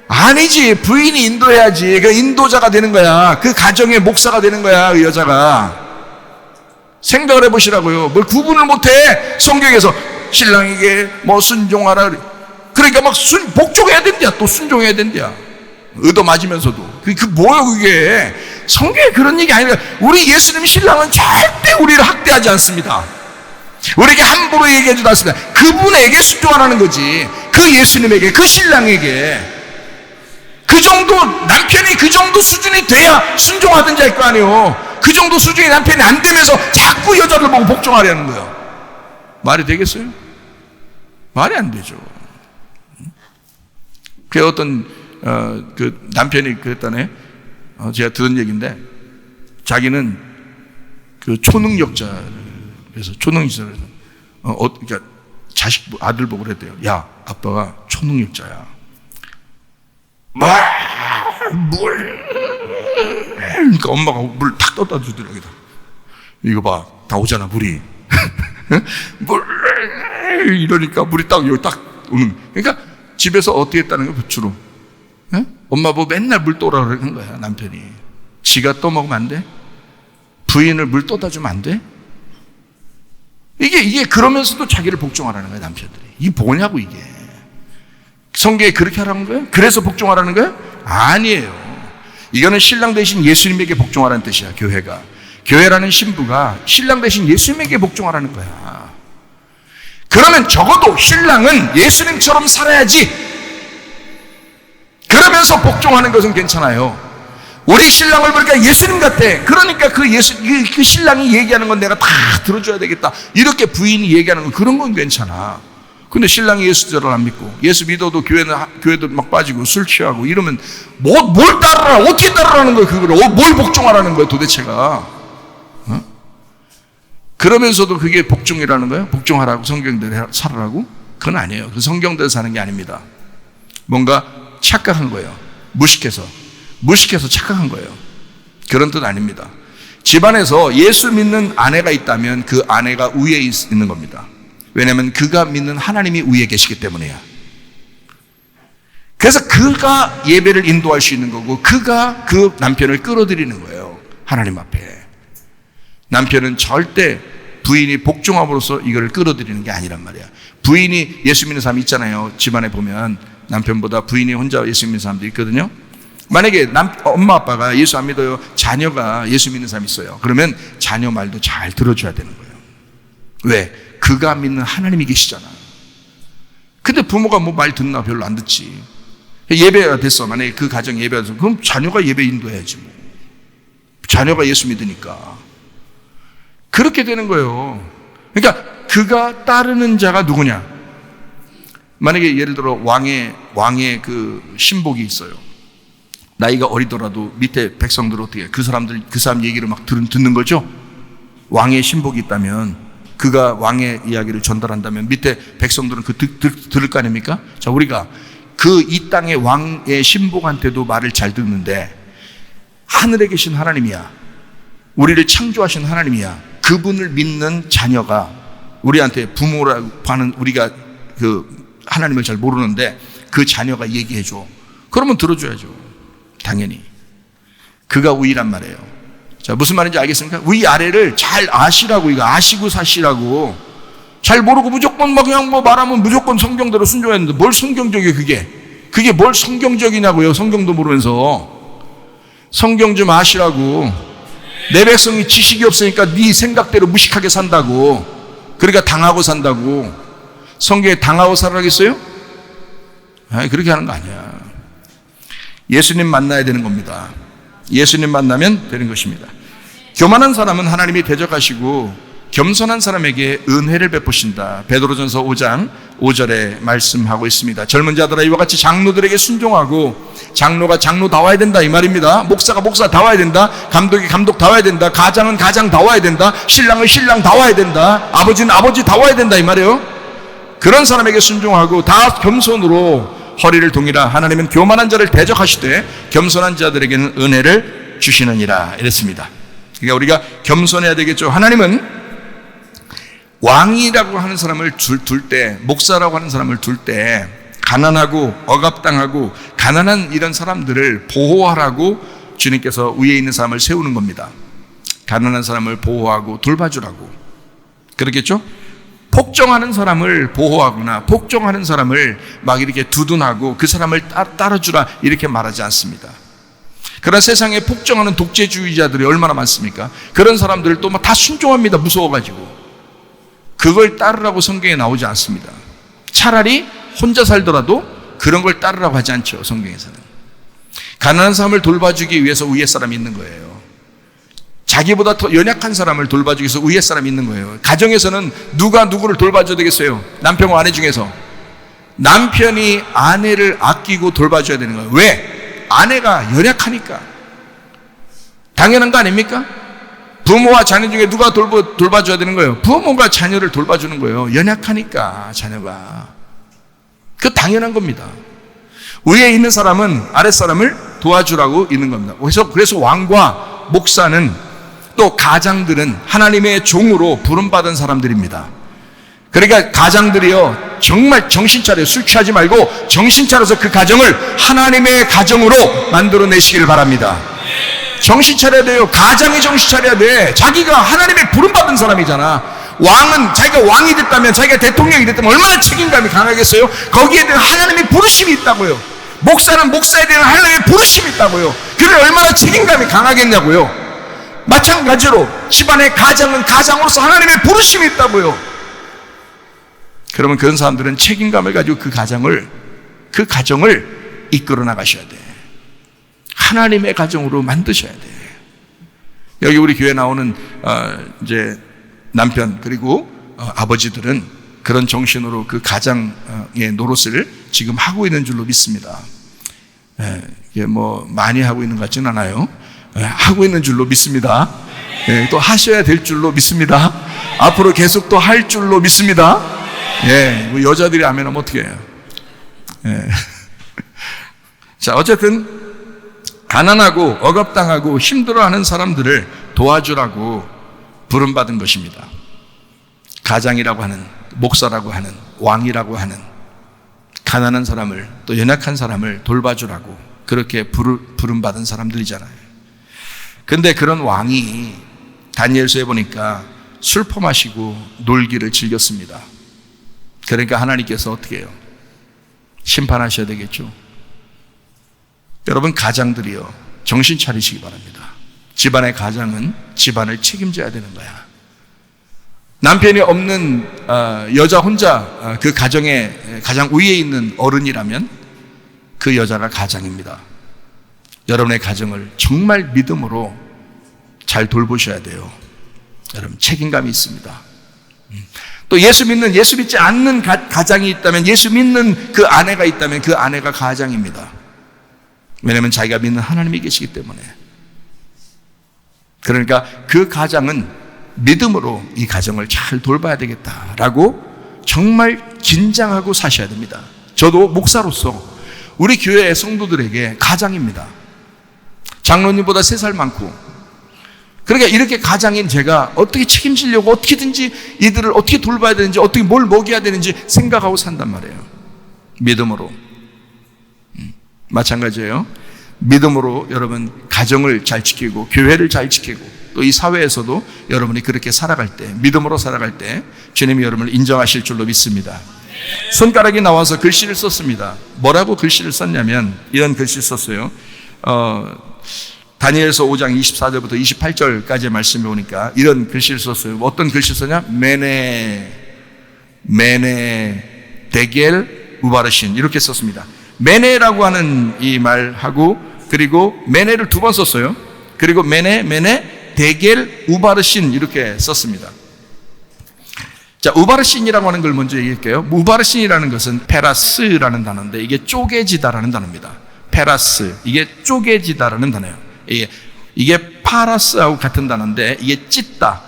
아니지. 부인이 인도해야지. 그 인도자가 되는 거야. 그 가정의 목사가 되는 거야, 그 여자가. 생각을 해보시라고요. 뭘 구분을 못해. 성경에서 신랑에게 뭐 순종하라. 그러니까 막 복종해야 된대야. 또 순종해야 된대야. 의도 맞으면서도. 그 뭐야 그게. 성경에 그런 얘기 아니라, 우리 예수님 신랑은 절대 우리를 학대하지 않습니다. 우리에게 함부로 얘기하지도 않습니다. 그분에게 순종하라는 거지. 그 예수님에게, 그 신랑에게. 그 정도, 남편이 그 정도 수준이 돼야 순종하든지 할 거 아니에요. 그 정도 수준이 남편이 안 되면서 자꾸 여자를 보고 복종하려는 거예요. 말이 되겠어요? 말이 안 되죠. 그 어떤 그 남편이 그랬다네. 제가 들은 얘기인데, 자기는 그 초능력자, 그래서 초능력자를 그러니까 자식 아들 보고 그랬대요. 야, 아빠가 초능력자야. 물. 그러니까 엄마가 물 탁 떠다 주더라고요. 이거 봐, 다 오잖아 물이. 물 이러니까 물이 딱 여기 딱 오는. 그러니까 집에서 어떻게 했다는 거예요, 주로. 엄마 뭐 맨날 물 떠오라 그러는 거야, 남편이. 지가 떠먹으면 안 돼? 부인을 물 떠다 주면 안 돼? 이게 그러면서도 자기를 복종하라는 거야, 남편들이. 이게 뭐냐고, 이게. 성경에 그렇게 하라는 거예요? 그래서 복종하라는 거예요? 아니에요. 이거는 신랑 대신 예수님에게 복종하라는 뜻이야, 교회가. 교회라는 신부가 신랑 대신 예수님에게 복종하라는 거야. 그러면 적어도 신랑은 예수님처럼 살아야지. 그러면서 복종하는 것은 괜찮아요. 우리 신랑을 보니까 예수님 같아. 그러니까 그 신랑이 얘기하는 건 내가 다 들어줘야 되겠다. 이렇게 부인이 얘기하는 건, 그런 건 괜찮아. 근데 신랑이 예수를 안 믿고, 예수 믿어도 교회도 막 빠지고 술 취하고 이러면 뭘 따르라? 어떻게 따르라는 거야, 그거를? 뭘 복종하라는 거야, 도대체가? 그러면서도 그게 복종이라는 거예요? 복종하라고, 성경대로 살아라고? 그건 아니에요. 그 성경대로 사는 게 아닙니다. 뭔가 착각한 거예요. 무식해서 착각한 거예요. 그런 뜻 아닙니다. 집안에서 예수 믿는 아내가 있다면 그 아내가 위에 있는 겁니다. 왜냐하면 그가 믿는 하나님이 위에 계시기 때문이야. 그래서 그가 예배를 인도할 수 있는 거고, 그가 그 남편을 끌어들이는 거예요. 하나님 앞에. 남편은 절대 부인이 복종함으로써 이거를 끌어들이는 게 아니란 말이야. 부인이 예수 믿는 사람 있잖아요. 집안에 보면 남편보다 부인이 혼자 예수 믿는 사람도 있거든요. 만약에 엄마 아빠가 예수 안 믿어요, 자녀가 예수 믿는 사람이 있어요. 그러면 자녀 말도 잘 들어줘야 되는 거예요. 왜? 그가 믿는 하나님이 계시잖아. 근데 부모가 뭐 말 듣나? 별로 안 듣지. 예배가 됐어. 만약에 그 가정 예배가 됐어. 그럼 자녀가 예배 인도해야지 뭐. 자녀가 예수 믿으니까. 그렇게 되는 거예요. 그러니까 그가 따르는 자가 누구냐? 만약에 예를 들어 왕의 그 신복이 있어요. 나이가 어리더라도 밑에 백성들 어떻게 해? 그 사람 얘기를 막 듣는 거죠? 왕의 신복이 있다면, 그가 왕의 이야기를 전달한다면 밑에 백성들은 들을 거 아닙니까? 자, 우리가 그 이 땅의 왕의 신복한테도 말을 잘 듣는데, 하늘에 계신 하나님이야, 우리를 창조하신 하나님이야, 그분을 믿는 자녀가 우리한테 부모라고 하는, 우리가 그 하나님을 잘 모르는데 그 자녀가 얘기해줘. 그러면 들어줘야죠. 당연히. 그가 우위란 말이에요. 자, 무슨 말인지 알겠습니까? 위아래를 잘 아시라고, 이거 아시고 사시라고. 잘 모르고 무조건 막 그냥 뭐 말하면 무조건 성경대로 순종해야 되는데, 뭘 성경적이에요, 그게 뭘 성경적이냐고요. 성경도 모르면서. 성경 좀 아시라고. 내 백성이 지식이 없으니까 네 생각대로 무식하게 산다고. 그러니까 당하고 산다고. 성경에 당하고 살아라겠어요? 아니, 그렇게 하는 거 아니야. 예수님 만나야 되는 겁니다. 예수님 만나면 되는 것입니다. 교만한 사람은 하나님이 대적하시고 겸손한 사람에게 은혜를 베푸신다. 베드로전서 5장 5절에 말씀하고 있습니다. 젊은 자들아, 이와 같이 장로들에게 순종하고, 장로가 장로다워야 된다 이 말입니다. 목사가 목사다워야 된다. 감독이 감독다워야 된다. 가장은 가장다워야 된다. 신랑은 신랑다워야 된다. 아버지는 아버지다워야 된다 이 말이에요. 그런 사람에게 순종하고 다 겸손으로 허리를 동이라. 하나님은 교만한 자를 대적하시되 겸손한 자들에게는 은혜를 주시느니라 이랬습니다. 그러니까 우리가 겸손해야 되겠죠. 하나님은 왕이라고 하는 사람을 둘 때, 목사라고 하는 사람을 둘 때 가난하고 억압당하고 가난한 이런 사람들을 보호하라고 주님께서 위에 있는 사람을 세우는 겁니다. 가난한 사람을 보호하고 돌봐주라고. 그렇겠죠? 폭정하는 사람을 보호하거나 폭정하는 사람을 막 이렇게 두둔하고 그 사람을 따라주라 이렇게 말하지 않습니다. 그러나 세상에 폭정하는 독재주의자들이 얼마나 많습니까? 그런 사람들을 또 막 다 순종합니다. 무서워가지고. 그걸 따르라고 성경에 나오지 않습니다. 차라리 혼자 살더라도 그런 걸 따르라고 하지 않죠. 성경에서는. 가난한 사람을 돌봐주기 위해서 위에 사람이 있는 거예요. 자기보다 더 연약한 사람을 돌봐주기 위해서 위에 사람이 있는 거예요. 가정에서는 누가 누구를 돌봐줘야 되겠어요? 남편과 아내 중에서. 남편이 아내를 아끼고 돌봐줘야 되는 거예요. 왜? 아내가 연약하니까. 당연한 거 아닙니까? 부모와 자녀 중에 누가 돌봐줘야 되는 거예요? 부모가 자녀를 돌봐주는 거예요. 연약하니까 자녀가. 그 당연한 겁니다. 위에 있는 사람은 아랫사람을 도와주라고 있는 겁니다. 그래서 왕과 목사는 또 가장들은 하나님의 종으로 부름받은 사람들입니다. 그러니까 가장들이요, 정말 정신 차려요. 술 취하지 말고 정신 차려서 그 가정을 하나님의 가정으로 만들어내시기를 바랍니다. 정신 차려야 돼요. 가장이 정신 차려야 돼. 자기가 하나님의 부름받은 사람이잖아. 왕은 자기가 왕이 됐다면, 자기가 대통령이 됐다면 얼마나 책임감이 강하겠어요? 거기에 대한 하나님의 부르심이 있다고요. 목사는 목사에 대한 하나님의 부르심이 있다고요. 그게 얼마나 책임감이 강하겠냐고요. 마찬가지로 집안의 가장은 가장으로서 하나님의 부르심이 있다고요. 그러면 그런 사람들은 책임감을 가지고 그 가정을 이끌어 나가셔야 돼. 하나님의 가정으로 만드셔야 돼. 여기 우리 교회 나오는 이제 남편 그리고 아버지들은 그런 정신으로 그 가장의 노릇을 지금 하고 있는 줄로 믿습니다. 이게 뭐 많이 하고 있는 것 같지는 않아요. 하고 있는 줄로 믿습니다. 또 하셔야 될 줄로 믿습니다. 앞으로 계속 또 할 줄로 믿습니다. 뭐 여자들이 하면 어떻게 해요? 자, 어쨌든 가난하고 억압당하고 힘들어하는 사람들을 도와주라고 부름받은 것입니다. 가장이라고 하는, 목사라고 하는, 왕이라고 하는 가난한 사람을, 또 연약한 사람을 돌봐주라고 그렇게 부름받은 사람들이잖아요. 근데 그런 왕이 다니엘서에 보니까 술 퍼마시고 놀기를 즐겼습니다. 그러니까 하나님께서 어떻게 해요? 심판하셔야 되겠죠. 여러분, 가장들이요, 정신 차리시기 바랍니다. 집안의 가장은 집안을 책임져야 되는 거야. 남편이 없는 여자 혼자 그 가정의 가장 위에 있는 어른이라면 그 여자가 가장입니다. 여러분의 가정을 정말 믿음으로 잘 돌보셔야 돼요. 여러분, 책임감이 있습니다. 또 예수 믿지 않는 가장이 있다면, 예수 믿는 그 아내가 있다면 그 아내가 가장입니다. 왜냐하면 자기가 믿는 하나님이 계시기 때문에. 그러니까 그 가장은 믿음으로 이 가정을 잘 돌봐야 되겠다라고 정말 긴장하고 사셔야 됩니다. 저도 목사로서 우리 교회의 성도들에게 가장입니다. 장로님보다 3살 많고, 그러니까 이렇게 가장인 제가 어떻게 책임지려고 어떻게든지 이들을 어떻게 돌봐야 되는지, 어떻게 뭘 먹여야 되는지 생각하고 산단 말이에요. 믿음으로. 마찬가지예요. 믿음으로 여러분 가정을 잘 지키고 교회를 잘 지키고 또 이 사회에서도 여러분이 그렇게 살아갈 때, 믿음으로 살아갈 때 주님이 여러분을 인정하실 줄로 믿습니다. 손가락이 나와서 글씨를 썼습니다. 뭐라고 글씨를 썼냐면 이런 글씨를 썼어요. 다니엘서 5장 24절부터 28절까지의 말씀이 오니까 이런 글씨를 썼어요. 어떤 글씨를 썼냐? 메네 데겔 우바르신, 이렇게 썼습니다. 메네라고 하는 이 말하고, 그리고 메네를 2번 썼어요. 그리고 메네 데겔 우바르신, 이렇게 썼습니다. 자, 우바르신이라고 하는 걸 먼저 얘기할게요. 우바르신이라는 것은 페라스라는 단어인데 이게 쪼개지다라는 단어입니다. 페라스, 이게 쪼개지다라는 단어예요. 이게 파라스하고 같은 단어인데 이게 찢다,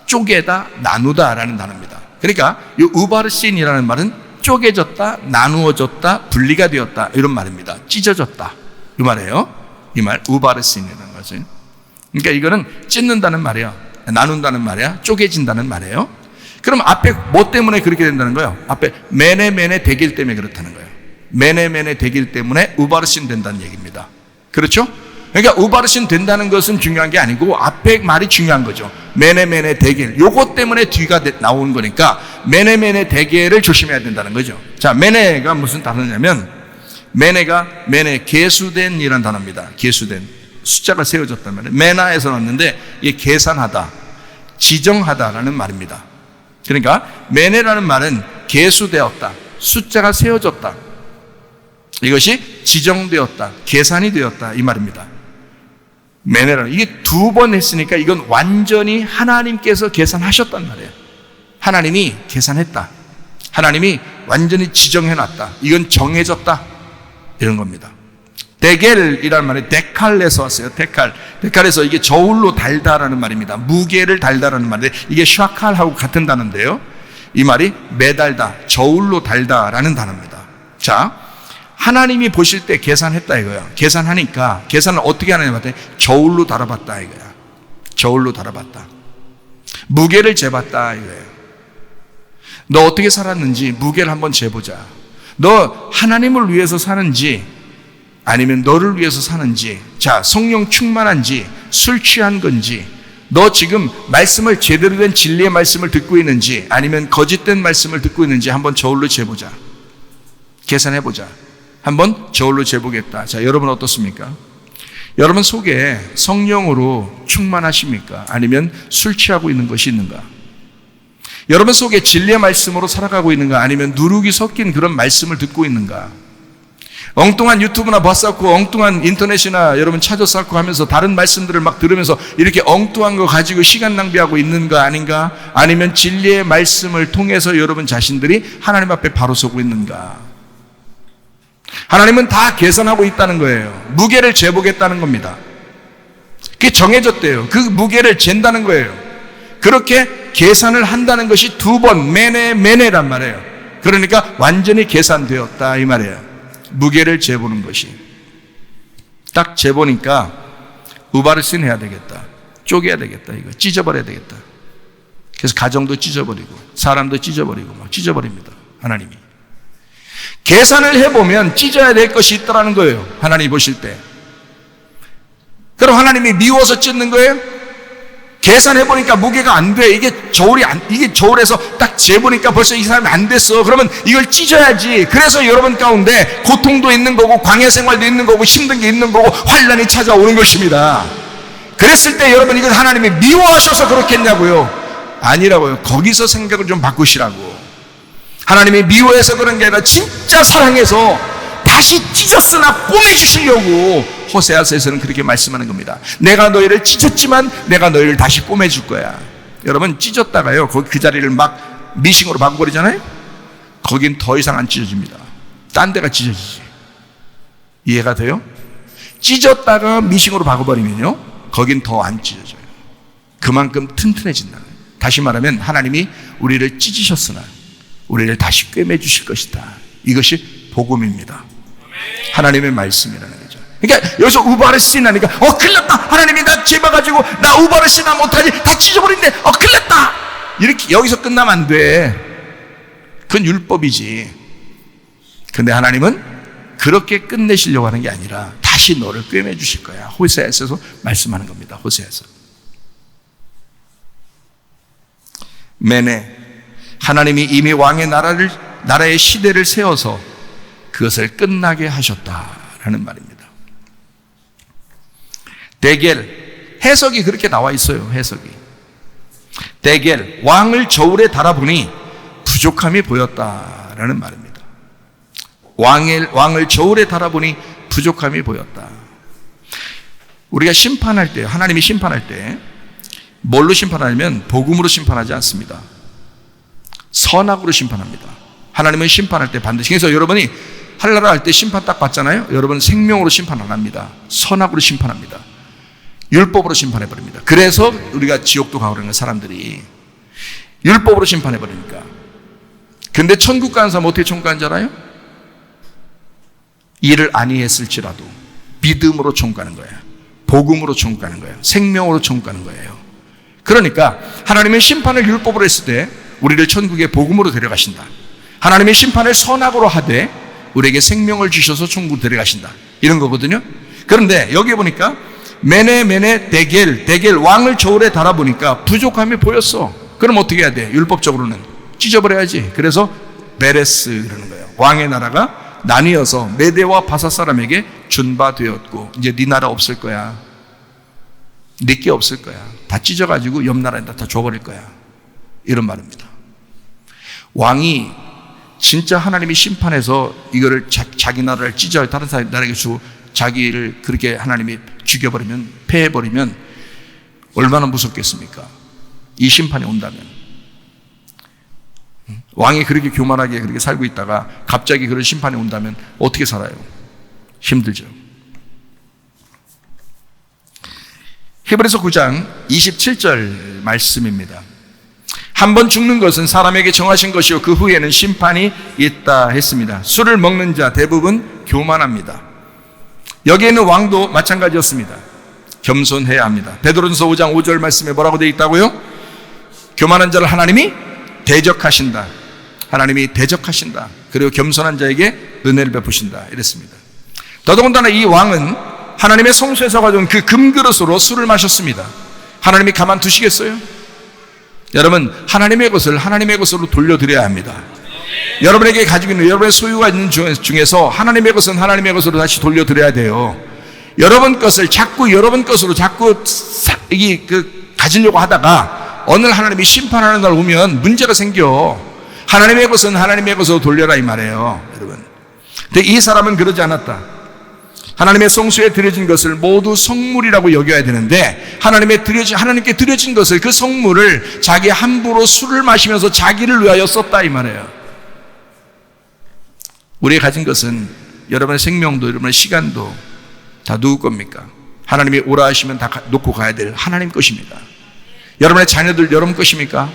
쪼개다, 나누다라는 단어입니다. 그러니까 이 우바르신이라는 말은 쪼개졌다, 나누어졌다, 분리가 되었다, 이런 말입니다. 찢어졌다, 이 말이에요. 이 말 우바르신이라는 거죠. 그러니까 이거는 찢는다는 말이에요. 나눈다는 말이야. 쪼개진다는 말이에요. 그럼 앞에 뭐 때문에 그렇게 된다는 거예요? 앞에 메네 데길 때문에 그렇다는 거예요. 메네 데길 때문에 우바르신 된다는 얘기입니다. 그렇죠? 그러니까 우바르신 된다는 것은 중요한 게 아니고 앞에 말이 중요한 거죠. 메네 데겔, 요것 때문에 뒤가 나온 거니까 메네 데겔을 조심해야 된다는 거죠. 자, 메네가 무슨 단어냐면 메네 계수된이라는 단어입니다. 계수된, 숫자가 세워졌단 말이에요. 메나에서 났는데 이게 계산하다, 지정하다라는 말입니다. 그러니까 메네라는 말은 계수되었다, 숫자가 세워졌다, 이것이 지정되었다, 계산이 되었다, 이 말입니다. 메네라는, 이게 2번 했으니까 이건 완전히 하나님께서 계산하셨단 말이에요. 하나님이 계산했다, 하나님이 완전히 지정해놨다, 이건 정해졌다, 이런 겁니다. 데겔이라는 말이 데칼에서 왔어요. 데칼에서 이게 저울로 달다라는 말입니다. 무게를 달다라는 말인데 이게 샤칼하고 같은 단어인데요, 이 말이 매달다, 저울로 달다라는 단어입니다. 자, 하나님이 보실 때 계산했다 이거야. 계산하니까 계산을 어떻게 하느냐 봤더니 저울로 달아봤다 이거야. 저울로 달아봤다. 무게를 재봤다 이거예요. 너 어떻게 살았는지 무게를 한번 재보자. 너 하나님을 위해서 사는지 아니면 너를 위해서 사는지, 자, 성령 충만한지, 술 취한 건지, 너 지금 말씀을 제대로 된 진리의 말씀을 듣고 있는지 아니면 거짓된 말씀을 듣고 있는지 한번 저울로 재보자. 계산해보자. 한번 저울로 재보겠다. 자, 여러분 어떻습니까? 여러분 속에 성령으로 충만하십니까? 아니면 술 취하고 있는 것이 있는가? 여러분 속에 진리의 말씀으로 살아가고 있는가? 아니면 누룩이 섞인 그런 말씀을 듣고 있는가? 엉뚱한 유튜브나 봤었고 엉뚱한 인터넷이나 여러분 찾아봤고 하면서 다른 말씀들을 막 들으면서 이렇게 엉뚱한 거 가지고 시간 낭비하고 있는가 아닌가? 아니면 진리의 말씀을 통해서 여러분 자신들이 하나님 앞에 바로 서고 있는가? 하나님은 다 계산하고 있다는 거예요. 무게를 재보겠다는 겁니다. 그게 정해졌대요. 그 무게를 잰다는 거예요. 그렇게 계산을 한다는 것이 2번 메네란 말이에요. 그러니까 완전히 계산되었다 이 말이에요. 무게를 재보는 것이. 딱 재보니까 우바르신 해야 되겠다, 쪼개야 되겠다, 이거 찢어버려야 되겠다. 그래서 가정도 찢어버리고 사람도 찢어버리고 막 찢어버립니다. 하나님이. 계산을 해보면 찢어야 될 것이 있다라는 거예요. 하나님이 보실 때. 그럼 하나님이 미워서 찢는 거예요? 계산해보니까 무게가 안 돼. 이게 저울에서 딱 재보니까 벌써 이 사람이 안 됐어. 그러면 이걸 찢어야지. 그래서 여러분 가운데 고통도 있는 거고, 광야 생활도 있는 거고, 힘든 게 있는 거고, 환난이 찾아오는 것입니다. 그랬을 때 여러분, 이걸 하나님이 미워하셔서 그렇겠냐고요? 아니라고요. 거기서 생각을 좀 바꾸시라고. 하나님이 미워해서 그런 게 아니라 진짜 사랑해서 다시 찢었으나 꼬매주시려고 호세아서에서는 그렇게 말씀하는 겁니다. 내가 너희를 찢었지만 내가 너희를 다시 꼬매줄 거야. 여러분, 찢었다가요, 그 자리를 막 미싱으로 바꿔버리잖아요? 거긴 더 이상 안 찢어집니다. 딴 데가 찢어지지. 이해가 돼요? 찢었다가 미싱으로 바꿔버리면요, 거긴 더 안 찢어져요. 그만큼 튼튼해진다는 거예요. 다시 말하면 하나님이 우리를 찢으셨으나 우리를 다시 꿰매주실 것이다. 이것이 복음입니다. 하나님의 말씀이라는 거죠. 그러니까 여기서 우바르신 하니까 큰일 났다. 하나님이 나 죄봐가지고 나 우바르신 나 못하지. 다 찢어버린대. 큰일 났다. 이렇게 여기서 끝나면 안 돼. 그건 율법이지. 근데 하나님은 그렇게 끝내시려고 하는 게 아니라 다시 너를 꿰매주실 거야. 호세아서에서 말씀하는 겁니다. 호세아서. 메네, 하나님이 이미 왕의 나라의 시대를 세워서 그것을 끝나게 하셨다라는 말입니다. 데겔, 해석이 그렇게 나와 있어요. 해석이. 데겔, 왕을 저울에 달아보니 부족함이 보였다라는 말입니다. 왕을 저울에 달아보니 부족함이 보였다. 우리가 심판할 때, 하나님이 심판할 때 뭘로 심판하냐면 복음으로 심판하지 않습니다. 선악으로 심판합니다. 하나님은 심판할 때 반드시. 그래서 여러분이 할라라 할 때 심판 딱 받잖아요. 여러분 생명으로 심판 안 합니다. 선악으로 심판합니다. 율법으로 심판해버립니다. 그래서 우리가 지옥도 가고 그러는 사람들이 율법으로 심판해버리니까. 근데 천국 가는 사람 어떻게 천국 가는 줄 알아요? 일을 아니했을지라도 믿음으로 천국 가는 거예요. 복음으로 천국 가는 거예요. 생명으로 천국 가는 거예요. 그러니까 하나님의 심판을 율법으로 했을 때 우리를 천국의 복음으로 데려가신다. 하나님의 심판을 선악으로 하되 우리에게 생명을 주셔서 천국 데려가신다. 이런 거거든요. 그런데 여기 보니까 메네 데겔 왕을 저울에 달아보니까 부족함이 보였어. 그럼 어떻게 해야 돼? 율법적으로는 찢어버려야지. 그래서 베레스 그러는 거예요. 왕의 나라가 나뉘어서 메대와 바사 사람에게 준바되었고 이제 네 나라 없을 거야. 네 게 없을 거야. 다 찢어가지고 옆 나라에다 다 줘버릴 거야. 이런 말입니다. 왕이 진짜 하나님이 심판해서 이거를 자기 나라를 찢어 다른 나라에게 주고 자기를 그렇게 하나님이 죽여버리면, 패해버리면 얼마나 무섭겠습니까? 이 심판이 온다면. 왕이 그렇게 교만하게 그렇게 살고 있다가 갑자기 그런 심판이 온다면 어떻게 살아요? 힘들죠. 히브리서 9장 27절 말씀입니다. 한 번 죽는 것은 사람에게 정하신 것이요 그 후에는 심판이 있다 했습니다. 술을 먹는 자 대부분 교만합니다. 여기에 있는 왕도 마찬가지였습니다. 겸손해야 합니다. 베드로전서 5장 5절 말씀에 뭐라고 되어 있다고요? 교만한 자를 하나님이 대적하신다. 하나님이 대적하신다. 그리고 겸손한 자에게 은혜를 베푸신다. 이랬습니다. 더더군다나 이 왕은 하나님의 성소에서 가져온 그 금그릇으로 술을 마셨습니다. 하나님이 가만두시겠어요? 여러분, 하나님의 것을 하나님의 것으로 돌려드려야 합니다. 여러분에게 가지고 있는 여러분의 소유가 있는 중에서 하나님의 것은 하나님의 것으로 다시 돌려드려야 돼요. 여러분 것을 자꾸 여러분 것으로 자꾸 가지려고 하다가 어느 날 하나님이 심판하는 날 오면 문제가 생겨. 하나님의 것은 하나님의 것으로 돌려라 이 말이에요, 여러분. 근데 이 사람은 그러지 않았다. 하나님의 성소에 드려진 것을 모두 성물이라고 여겨야 되는데 하나님께 드려진 것을 그 성물을 자기 함부로 술을 마시면서 자기를 위하여 썼다 이 말이에요. 우리가 가진 것은 여러분의 생명도 여러분의 시간도 다 누구 겁니까? 하나님이 오라 하시면 다 놓고 가야 될 하나님 것입니다. 여러분의 자녀들 여러분 것입니까?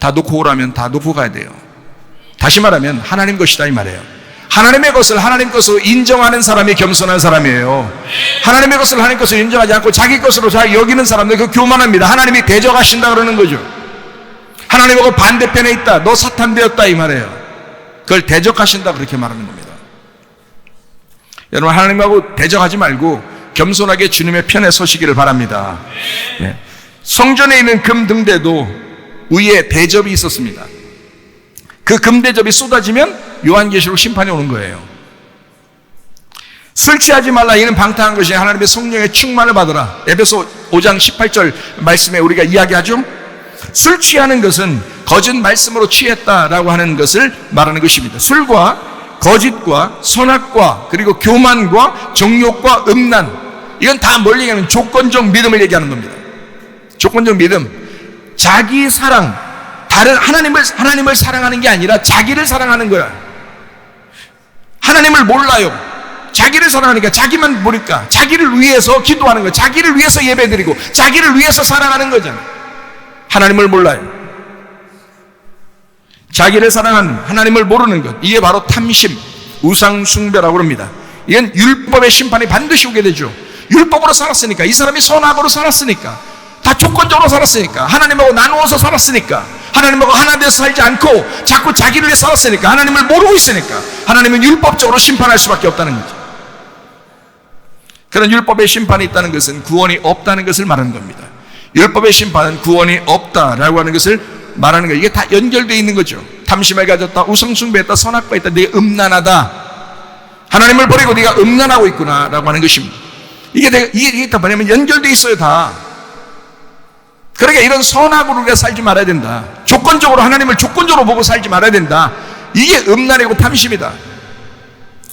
다 놓고 오라면 다 놓고 가야 돼요. 다시 말하면 하나님 것이다 이 말이에요. 하나님의 것을 하나님 것으로 인정하는 사람이 겸손한 사람이에요. 하나님의 것을 하나님 것으로 인정하지 않고 자기 것으로 잘 여기는 사람들 그 교만합니다. 하나님이 대적하신다 그러는 거죠. 하나님하고 반대편에 있다. 너 사탄 되었다 이 말이에요. 그걸 대적하신다 그렇게 말하는 겁니다. 여러분 하나님하고 대적하지 말고 겸손하게 주님의 편에 서시기를 바랍니다. 네. 성전에 있는 금등대도 위에 대접이 있었습니다. 그 금대접이 쏟아지면 요한계시록 심판이 오는 거예요. 술 취하지 말라. 이는 방탕한 것이 하나님의 성령의 충만을 받으라. 에베소 5장 18절 말씀에 우리가 이야기하죠. 술 취하는 것은 거짓 말씀으로 취했다라고 하는 것을 말하는 것입니다. 술과 거짓과 선악과 그리고 교만과 정욕과 음란, 이건 다 뭘 얘기하면 조건적 믿음을 얘기하는 겁니다. 조건적 믿음, 자기 사랑, 다른 하나님을 사랑하는 게 아니라 자기를 사랑하는 거야. 하나님을 몰라요. 자기를 사랑하니까 자기만 보니까 자기를 위해서 기도하는 거야. 자기를 위해서 예배드리고 자기를 위해서 사랑하는 거잖아. 하나님을 몰라요. 자기를 사랑하는, 하나님을 모르는 것, 이게 바로 탐심, 우상숭배라고 합니다. 이건 율법의 심판이 반드시 오게 되죠. 율법으로 살았으니까, 이 사람이 선악으로 살았으니까, 다 조건적으로 살았으니까, 하나님하고 나누어서 살았으니까, 하나님하고 하나 되어서 살지 않고 자꾸 자기를 위해 살았으니까, 하나님을 모르고 있으니까 하나님은 율법적으로 심판할 수밖에 없다는 거죠. 그런 율법의 심판이 있다는 것은 구원이 없다는 것을 말하는 겁니다. 율법의 심판은 구원이 없다라고 하는 것을 말하는 거예요. 이게 다 연결되어 있는 거죠. 탐심을 가졌다, 우상숭배했다, 선악과 있다, 네가 음란하다, 하나님을 버리고 네가 음란하고 있구나 라고 하는 것입니다. 이게 다 뭐냐면 연결되어 있어요. 다. 그러니까 이런 선악으로 우리가 살지 말아야 된다. 조건적으로 하나님을 조건적으로 보고 살지 말아야 된다. 이게 음란이고 탐심이다.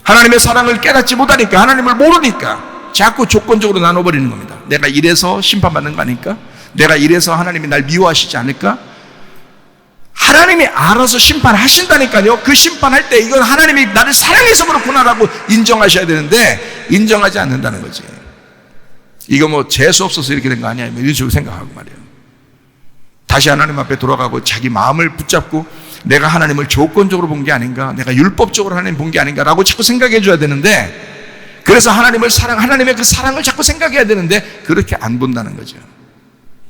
하나님의 사랑을 깨닫지 못하니까, 하나님을 모르니까 자꾸 조건적으로 나눠버리는 겁니다. 내가 이래서 심판받는 거 아닐까? 내가 이래서 하나님이 날 미워하시지 않을까? 하나님이 알아서 심판하신다니까요. 그 심판할 때 이건 하나님이 나를 사랑해서 그렇구나라고 인정하셔야 되는데 인정하지 않는다는 거지. 이거 뭐 재수 없어서 이렇게 된 거 아니야, 이런 식으로 생각하고 말이에요. 다시 하나님 앞에 돌아가고 자기 마음을 붙잡고 내가 하나님을 조건적으로 본 게 아닌가, 내가 율법적으로 하나님 본 게 아닌가라고 자꾸 생각해 줘야 되는데, 그래서 하나님의 그 사랑을 자꾸 생각해야 되는데 그렇게 안 본다는 거죠.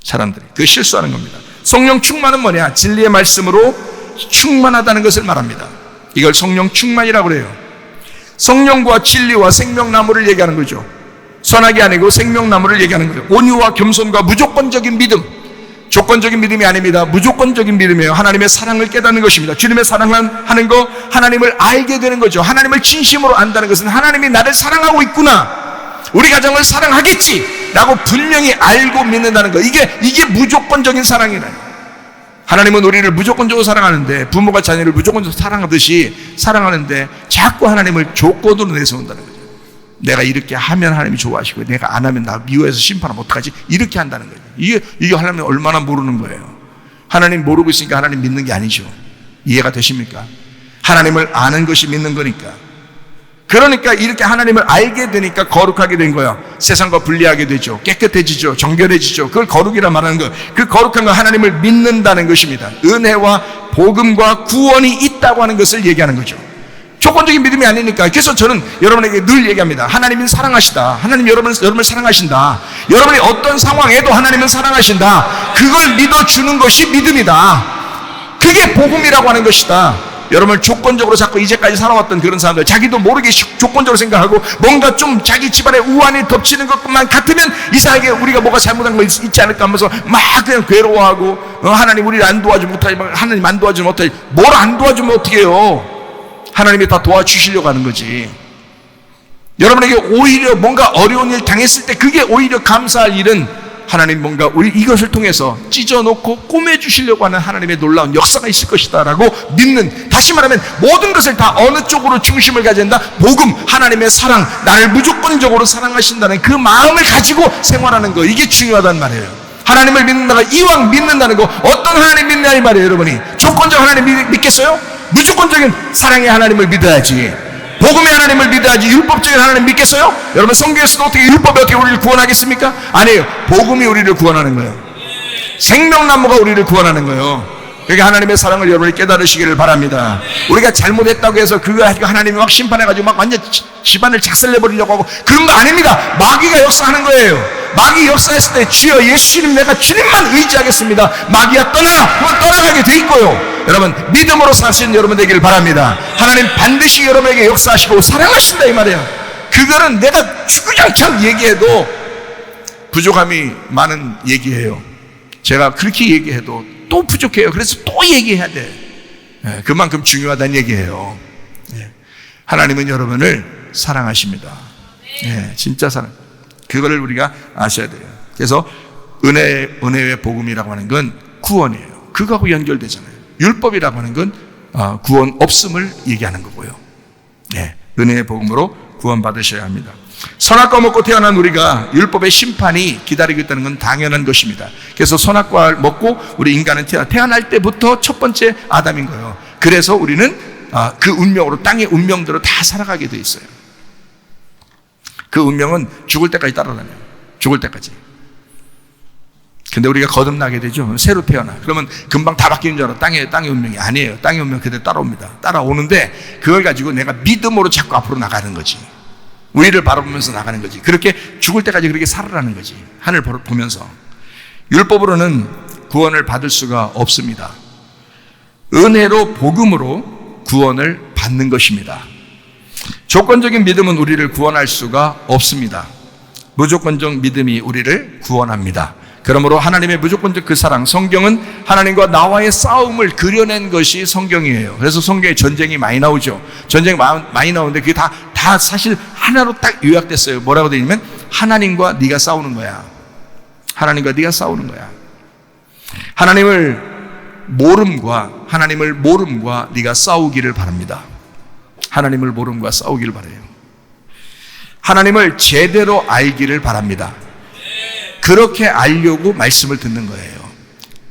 사람들이 그 실수하는 겁니다. 성령 충만은 뭐냐? 진리의 말씀으로 충만하다는 것을 말합니다. 이걸 성령 충만이라고 그래요. 성령과 진리와 생명나무를 얘기하는 거죠. 선악이 아니고 생명나무를 얘기하는 거예요. 온유와 겸손과 무조건적인 믿음, 조건적인 믿음이 아닙니다. 무조건적인 믿음이에요. 하나님의 사랑을 깨닫는 것입니다. 주님의 사랑하는 거, 하나님을 알게 되는 거죠. 하나님을 진심으로 안다는 것은 하나님이 나를 사랑하고 있구나, 우리 가정을 사랑하겠지 라고 분명히 알고 믿는다는 거, 이게 무조건적인 사랑이래요. 하나님은 우리를 무조건적으로 사랑하는데, 부모가 자녀를 무조건적으로 사랑하듯이 사랑하는데 자꾸 하나님을 조건으로 내세운다는 거죠. 내가 이렇게 하면 하나님이 좋아하시고 내가 안 하면 나 미워해서 심판하면 어떡하지? 이렇게 한다는 거예요. 이게 하나님이 얼마나 모르는 거예요. 하나님 모르고 있으니까 하나님 믿는 게 아니죠. 이해가 되십니까? 하나님을 아는 것이 믿는 거니까. 그러니까 이렇게 하나님을 알게 되니까 거룩하게 된 거야. 세상과 분리하게 되죠. 깨끗해지죠. 정결해지죠. 그걸 거룩이라 말하는 거. 그 거룩한 거 하나님을 믿는다는 것입니다. 은혜와 복음과 구원이 있다고 하는 것을 얘기하는 거죠. 조건적인 믿음이 아니니까. 그래서 저는 여러분에게 늘 얘기합니다. 하나님은 사랑하시다. 하나님 여러분을 사랑하신다. 여러분이 어떤 상황에도 하나님은 사랑하신다. 그걸 믿어주는 것이 믿음이다. 그게 복음이라고 하는 것이다. 여러분 조건적으로 자꾸 이제까지 살아왔던 그런 사람들, 자기도 모르게 조건적으로 생각하고 뭔가 좀 자기 집안에 우환이 덮치는 것만 같으면 이상하게 우리가 뭐가 잘못한 거 있지 않을까 하면서 막 그냥 괴로워하고, 하나님 우리를 안 도와주면 못하지, 하나님 안 도와주면 못하지. 뭘 안 도와주면 어떻게 해요? 하나님이 다 도와주시려고 하는 거지. 여러분에게 오히려 뭔가 어려운 일 당했을 때 그게 오히려 감사할 일은 하나님 뭔가 우리 이것을 통해서 찢어놓고 꼬매주시려고 하는 하나님의 놀라운 역사가 있을 것이다 라고 믿는, 다시 말하면 모든 것을 다 어느 쪽으로 중심을 가져야 된다? 복음, 하나님의 사랑, 나를 무조건적으로 사랑하신다는 그 마음을 가지고 생활하는 거, 이게 중요하단 말이에요. 하나님을 믿는다가 이왕 믿는다는 거, 어떤 하나님 믿냐 이 말이에요. 여러분이 조건적 하나님 믿겠어요? 무조건적인 사랑의 하나님을 믿어야지. 복음의 하나님을 믿어야지. 율법적인 하나님 믿겠어요? 여러분 성경에서도 어떻게 율법이 어떻게 우리를 구원하겠습니까? 아니에요. 복음이 우리를 구원하는 거예요. 생명나무가 우리를 구원하는 거예요. 그러니까 하나님의 사랑을 여러분이 깨달으시기를 바랍니다. 우리가 잘못했다고 해서 그거 하나님이 막 심판해가지고 막 완전 집안을 작살내버리려고 하고 그런 거 아닙니다. 마귀가 역사하는 거예요. 마귀 역사했을 때 주여 예수님 내가 주님만 의지하겠습니다. 마귀야 떠나라. 그건 떠나가게 돼 믿고요. 여러분 믿음으로 사시는 여러분 되기를 바랍니다. 하나님 반드시 여러분에게 역사하시고 사랑하신다 이 말이에요. 그거는 내가 주구장창 얘기해도 부족함이 많은 얘기예요. 제가 그렇게 얘기해도 또 부족해요. 그래서 또 얘기해야 돼. 그만큼 중요하다는 얘기예요. 하나님은 여러분을 사랑하십니다. 진짜 사랑. 그거를 우리가 아셔야 돼요. 그래서 은혜의 복음이라고 하는 건 구원이에요. 그거하고 연결되잖아요. 율법이라고 하는 건 구원 없음을 얘기하는 거고요. 은혜의 복음으로 구원 받으셔야 합니다. 선악과 먹고 태어난 우리가 율법의 심판이 기다리고 있다는 건 당연한 것입니다. 그래서 선악과를 먹고 우리 인간은 태어날 때부터 첫 번째 아담인 거예요. 그래서 우리는 그 운명으로 땅의 운명대로 다 살아가게 돼 있어요. 그 운명은 죽을 때까지 따라다녀요. 죽을 때까지. 근데 우리가 거듭나게 되죠. 새로 태어나. 그러면 금방 다 바뀌는 줄 알아. 땅의 운명이 아니에요. 땅의 운명 그대로 따라옵니다. 따라오는데 그걸 가지고 내가 믿음으로 자꾸 앞으로 나가는 거지. 위를 바라보면서 나가는 거지. 그렇게 죽을 때까지 그렇게 살아라는 거지. 하늘 보면서. 율법으로는 구원을 받을 수가 없습니다. 은혜로 복음으로 구원을 받는 것입니다. 조건적인 믿음은 우리를 구원할 수가 없습니다. 무조건적 믿음이 우리를 구원합니다. 그러므로 하나님의 무조건적 그 사랑, 성경은 하나님과 나와의 싸움을 그려낸 것이 성경이에요. 그래서 성경에 전쟁이 많이 나오죠. 전쟁이 많이 나오는데 그게 다 사실 하나로 딱 요약됐어요. 뭐라고 되어 있냐면 하나님과 네가 싸우는 거야. 하나님과 네가 싸우는 거야. 하나님을 모름과 네가 싸우기를 바랍니다. 하나님을 모름과 싸우기를 바라요. 하나님을 제대로 알기를 바랍니다. 그렇게 알려고 말씀을 듣는 거예요.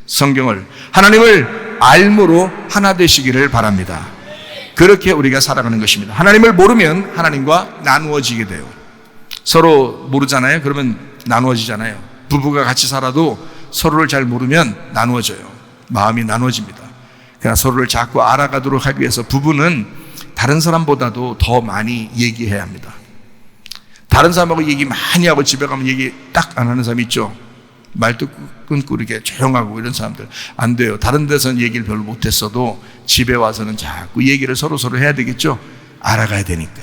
성경을. 하나님을 알므로 하나 되시기를 바랍니다. 그렇게 우리가 살아가는 것입니다. 하나님을 모르면 하나님과 나누어지게 돼요. 서로 모르잖아요. 그러면 나누어지잖아요. 부부가 같이 살아도 서로를 잘 모르면 나누어져요. 마음이 나누어집니다. 그러나 서로를 자꾸 알아가도록 하기 위해서 부부는 다른 사람보다도 더 많이 얘기해야 합니다. 다른 사람하고 얘기 많이 하고 집에 가면 얘기 딱 안 하는 사람 있죠. 말도 끊고 이렇게 조용하고 이런 사람들 안 돼요. 다른 데서는 얘기를 별로 못했어도 집에 와서는 자꾸 얘기를 서로 해야 되겠죠. 알아가야 되니까.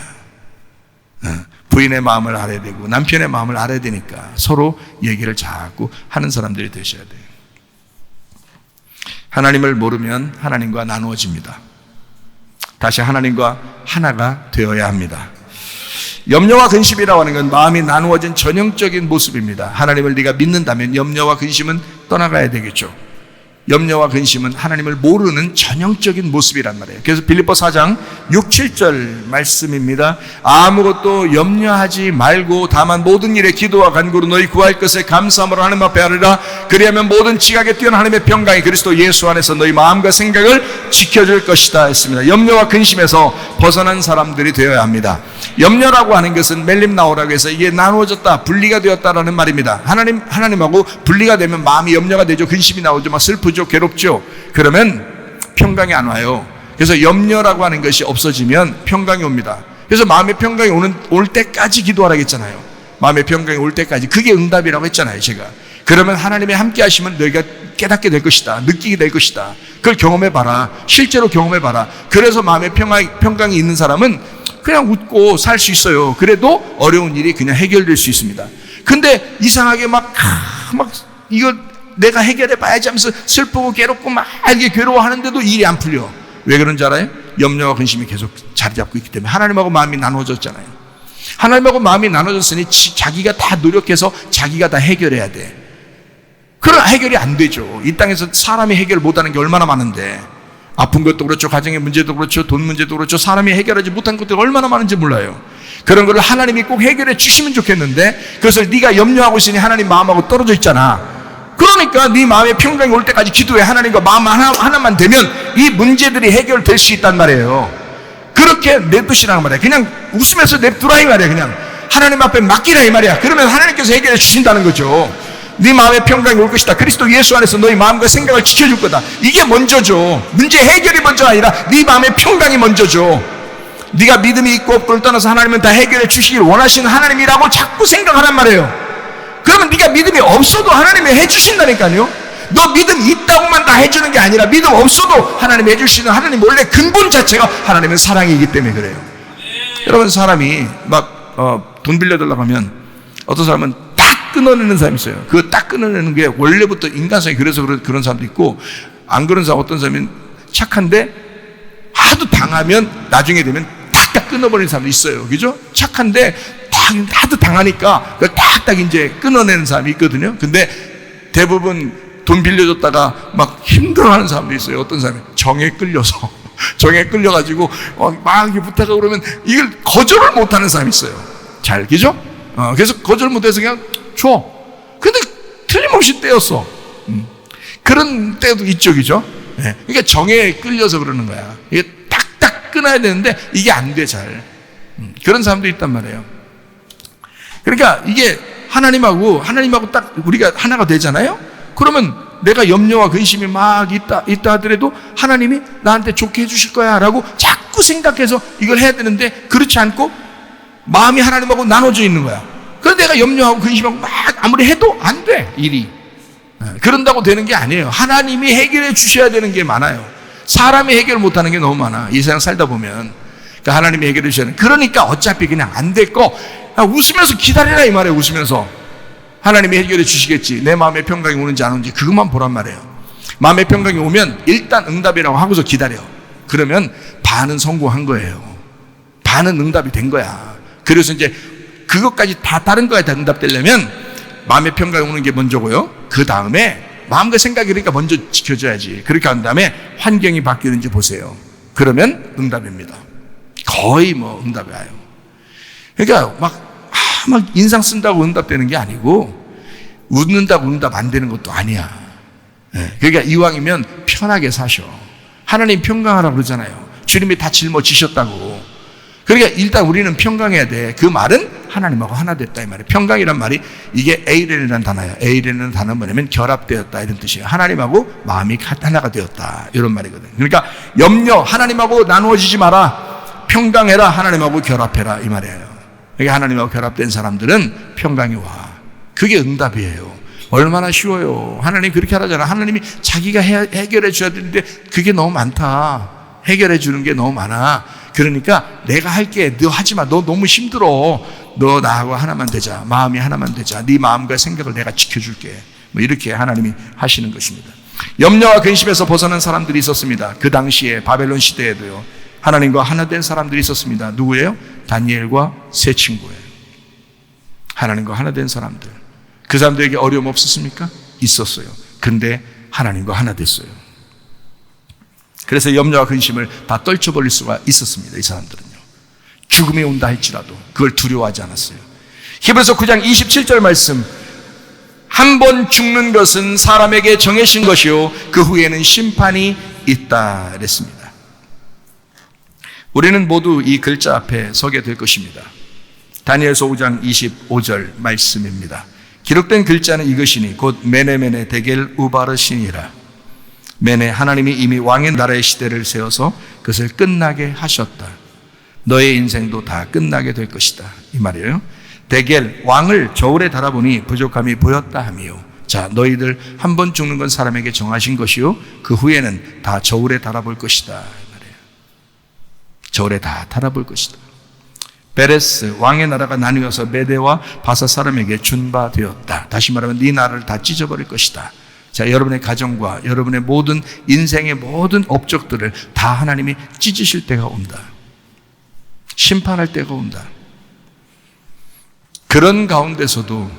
부인의 마음을 알아야 되고 남편의 마음을 알아야 되니까 서로 얘기를 자꾸 하는 사람들이 되셔야 돼요. 하나님을 모르면 하나님과 나누어집니다. 다시 하나님과 하나가 되어야 합니다. 염려와 근심이라고 하는 건 마음이 나누어진 전형적인 모습입니다. 하나님을 네가 믿는다면 염려와 근심은 떠나가야 되겠죠. 염려와 근심은 하나님을 모르는 전형적인 모습이란 말이에요. 그래서 빌립보 4장 6, 7절 말씀입니다. 아무것도 염려하지 말고 다만 모든 일에 기도와 간구로 너희 구할 것에 감사함으로 하나님 앞에 하리라. 그리하면 모든 지각에 뛰어난 하나님의 평강이 그리스도 예수 안에서 너희 마음과 생각을 지켜줄 것이다 했습니다. 염려와 근심에서 벗어난 사람들이 되어야 합니다. 염려라고 하는 것은 멜림 나오라고 해서 이게 나누어졌다, 분리가 되었다라는 말입니다. 하나님하고 분리가 되면 마음이 염려가 되죠. 근심이 나오죠. 막 슬프죠. 괴롭죠. 그러면 평강이 안 와요. 그래서 염려라고 하는 것이 없어지면 평강이 옵니다. 그래서 마음의 평강이 올 때까지 기도하라고 했잖아요. 마음의 평강이 올 때까지. 그게 응답이라고 했잖아요, 제가. 그러면 하나님의 함께 하시면 너희가 깨닫게 될 것이다. 느끼게 될 것이다. 그걸 경험해봐라. 실제로 경험해봐라. 그래서 마음의 평강이 있는 사람은 그냥 웃고 살 수 있어요. 그래도 어려운 일이 그냥 해결될 수 있습니다. 근데 이상하게 이거 내가 해결해 봐야지 하면서 슬프고 괴롭고 막 이렇게 괴로워하는데도 일이 안 풀려. 왜 그런지 알아요? 염려와 근심이 계속 자리 잡고 있기 때문에. 하나님하고 마음이 나눠졌잖아요. 하나님하고 마음이 나눠졌으니 자기가 다 노력해서 자기가 다 해결해야 돼. 그러나 해결이 안 되죠. 이 땅에서 사람이 해결 못하는 게 얼마나 많은데. 아픈 것도 그렇죠. 가정의 문제도 그렇죠. 돈 문제도 그렇죠. 사람이 해결하지 못한 것들이 얼마나 많은지 몰라요. 그런 거를 하나님이 꼭 해결해 주시면 좋겠는데, 그래서 네가 염려하고 있으니 하나님 마음하고 떨어져 있잖아. 그러니까 네 마음에 평강이 올 때까지 기도해. 하나님과 마음 하나만 되면 이 문제들이 해결될 수 있단 말이에요. 그렇게 냅두시라는 말이야. 그냥 웃으면서 냅두라 이 말이야. 그냥 하나님 앞에 맡기라 이 말이야. 그러면 하나님께서 해결해 주신다는 거죠. 네 마음에 평강이 올 것이다. 그리스도 예수 안에서 너희 마음과 생각을 지켜줄 거다. 이게 먼저죠. 문제 해결이 먼저 아니라 네 마음에 평강이 먼저죠. 네가 믿음이 있고 없고를 떠나서 하나님은 다 해결해 주시길 원하시는 하나님이라고 자꾸 생각하란 말이에요. 그러면 네가 믿음이 없어도 하나님이 해주신다니까요. 너 믿음 있다고만 다 해주는 게 아니라 믿음 없어도 하나님이 해줄 수 있는 하나님 원래 근본 자체가 하나님은 사랑이기 때문에 그래요. 여러분, 사람이 막 돈 빌려달라고 하면 어떤 사람은 딱 끊어내는 사람이 있어요. 그거 딱 끊어내는 게 원래부터 인간성이 그래서 그런 사람도 있고, 안 그런 사람, 어떤 사람은 착한데 하도 당하면 나중에 되면 딱딱 끊어버리는 사람도 있어요. 그죠? 착한데 하도 당하니까 그걸 딱딱 이제 끊어내는 사람이 있거든요. 근데 대부분 돈 빌려줬다가 막 힘들어하는 사람도 있어요. 어떤 사람이 정에 끌려서 정에 끌려가지고 막 이렇게 부탁하고 그러면 이걸 거절을 못하는 사람이 있어요. 잘, 그죠? 그래서 거절 못해서 그냥 줘. 근데 틀림없이 떼었어. 그런 때도 있죠, 그죠? 네. 그러니까 정에 끌려서 그러는 거야. 이게 딱딱 끊어야 되는데 이게 안 돼, 잘. 그런 사람도 있단 말이에요. 그러니까 이게 하나님하고 딱 우리가 하나가 되잖아요? 그러면 내가 염려와 근심이 막 있다 하더라도 하나님이 나한테 좋게 해주실 거야 라고 자꾸 생각해서 이걸 해야 되는데, 그렇지 않고 마음이 하나님하고 나눠져 있는 거야. 그런데 내가 염려하고 근심하고 막 아무리 해도 안 돼, 일이. 그런다고 되는 게 아니에요. 하나님이 해결해 주셔야 되는 게 많아요. 사람이 해결 못하는 게 너무 많아, 이 세상 살다 보면. 그러니까 하나님이 해결해 주셔야 돼. 그러니까 어차피 그냥 안 될 거 웃으면서 기다리라 이 말이에요. 웃으면서 하나님이 해결해 주시겠지. 내 마음에 평강이 오는지 안 오는지 그것만 보란 말이에요. 마음에 평강이 오면 일단 응답이라고 하고서 기다려. 그러면 반은 성공한 거예요. 반은 응답이 된 거야. 그래서 이제 그것까지 다 다른 거에 다 응답되려면 마음의 평강이 오는 게 먼저고요. 그 다음에 마음과 생각이, 그러니까 먼저 지켜줘야지. 그렇게 한 다음에 환경이 바뀌는지 보세요. 그러면 응답입니다. 거의 뭐 응답이 와요. 그러니까 막 인상 쓴다고 응답되는 게 아니고, 웃는다고 응답 안 되는 것도 아니야. 그러니까 이왕이면 편하게 사셔. 하나님 평강하라고 그러잖아요. 주님이 다 짊어지셨다고. 그러니까 일단 우리는 평강해야 돼. 그 말은 하나님하고 하나 됐다 이 말이에요. 평강이란 말이 이게 에이렌이라는 단어예요. 에이렌이라는 단어는 뭐냐면 결합되었다 이런 뜻이에요. 하나님하고 마음이 하나가 되었다 이런 말이거든요. 그러니까 염려, 하나님하고 나누어지지 마라. 평강해라, 하나님하고 결합해라 이 말이에요. 그러니까 하나님하고 결합된 사람들은 평강이 와. 그게 응답이에요. 얼마나 쉬워요. 하나님 그렇게 하라잖아. 하나님이 자기가 해결해 줘야 되는데 그게 너무 많다. 해결해 주는 게 너무 많아. 그러니까 내가 할게, 너 하지 마. 너 너무 힘들어. 너 나하고 하나만 되자. 마음이 하나만 되자. 네 마음과 생각을 내가 지켜줄게. 뭐 이렇게 하나님이 하시는 것입니다. 염려와 근심에서 벗어난 사람들이 있었습니다. 그 당시에 바벨론 시대에도요. 하나님과 하나 된 사람들이 있었습니다. 누구예요? 다니엘과 세 친구예요. 하나님과 하나 된 사람들. 그 사람들에게 어려움 없었습니까? 있었어요. 근데 하나님과 하나 됐어요. 그래서 염려와 근심을 다 떨쳐버릴 수가 있었습니다. 이 사람들은요. 죽음이 온다 할지라도 그걸 두려워하지 않았어요. 히브리서 9장 27절 말씀, 한 번 죽는 것은 사람에게 정해진 것이요 그 후에는 심판이 있다 그랬습니다. 우리는 모두 이 글자 앞에 서게 될 것입니다. 다니엘서 5장 25절 말씀입니다. 기록된 글자는 이것이니 곧 메네메네 데겔 우바르시니라. 메네, 하나님이 이미 왕의 나라의 시대를 세워서 그것을 끝나게 하셨다. 너의 인생도 다 끝나게 될 것이다 이 말이에요. 데겔, 왕을 저울에 달아보니 부족함이 보였다 하미요. 자, 너희들 한 번 죽는 건 사람에게 정하신 것이요 그 후에는 다 저울에 달아볼 것이다 이 말이에요. 저울에 다 달아볼 것이다. 베레스, 왕의 나라가 나뉘어서 메대와 바사 사람에게 준 바 되었다. 다시 말하면 네 나라를 다 찢어버릴 것이다. 자, 여러분의 가정과 여러분의 모든 인생의 모든 업적들을 다 하나님이 찢으실 때가 온다. 심판할 때가 온다. 그런 가운데서도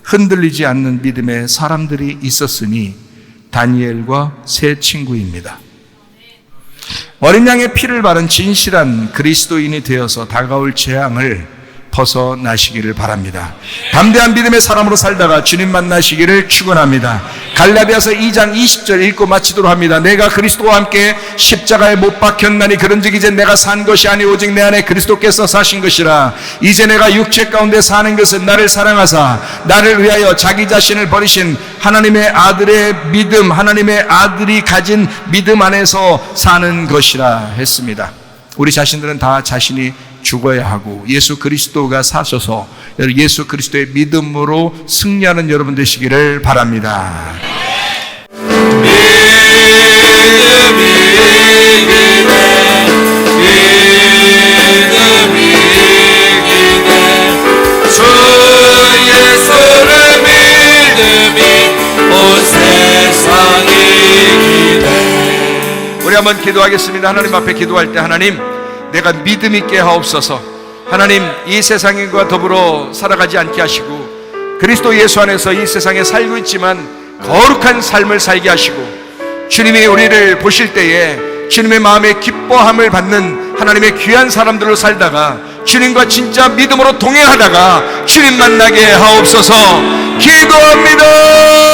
흔들리지 않는 믿음의 사람들이 있었으니 다니엘과 세 친구입니다. 어린 양의 피를 바른 진실한 그리스도인이 되어서 다가올 재앙을 벗어나시기를 바랍니다. 담대한 믿음의 사람으로 살다가 주님 만나시기를 축원합니다. 갈라디아서 2장 20절 읽고 마치도록 합니다. 내가 그리스도와 함께 십자가에 못 박혔나니 그런즉 이제 내가 산 것이 아니 오직 내 안에 그리스도께서 사신 것이라. 이제 내가 육체 가운데 사는 것은 나를 사랑하사 나를 위하여 자기 자신을 버리신 하나님의 아들의 믿음, 하나님의 아들이 가진 믿음 안에서 사는 것이라 했습니다. 우리 자신들은 다 자신이 죽어야 하고 예수 그리스도가 사셔서 예수 그리스도의 믿음으로 승리하는 여러분 되시기를 바랍니다. 주 예수를 믿음이 온 세상이 기대. 우리 한번 기도하겠습니다. 하나님 앞에 기도할 때 하나님, 내가 믿음 있게 하옵소서. 하나님, 이 세상과 더불어 살아가지 않게 하시고 그리스도 예수 안에서 이 세상에 살고 있지만 거룩한 삶을 살게 하시고, 주님이 우리를 보실 때에 주님의 마음에 기뻐함을 받는 하나님의 귀한 사람들로 살다가 주님과 진짜 믿음으로 동행하다가 주님 만나게 하옵소서. 기도합니다.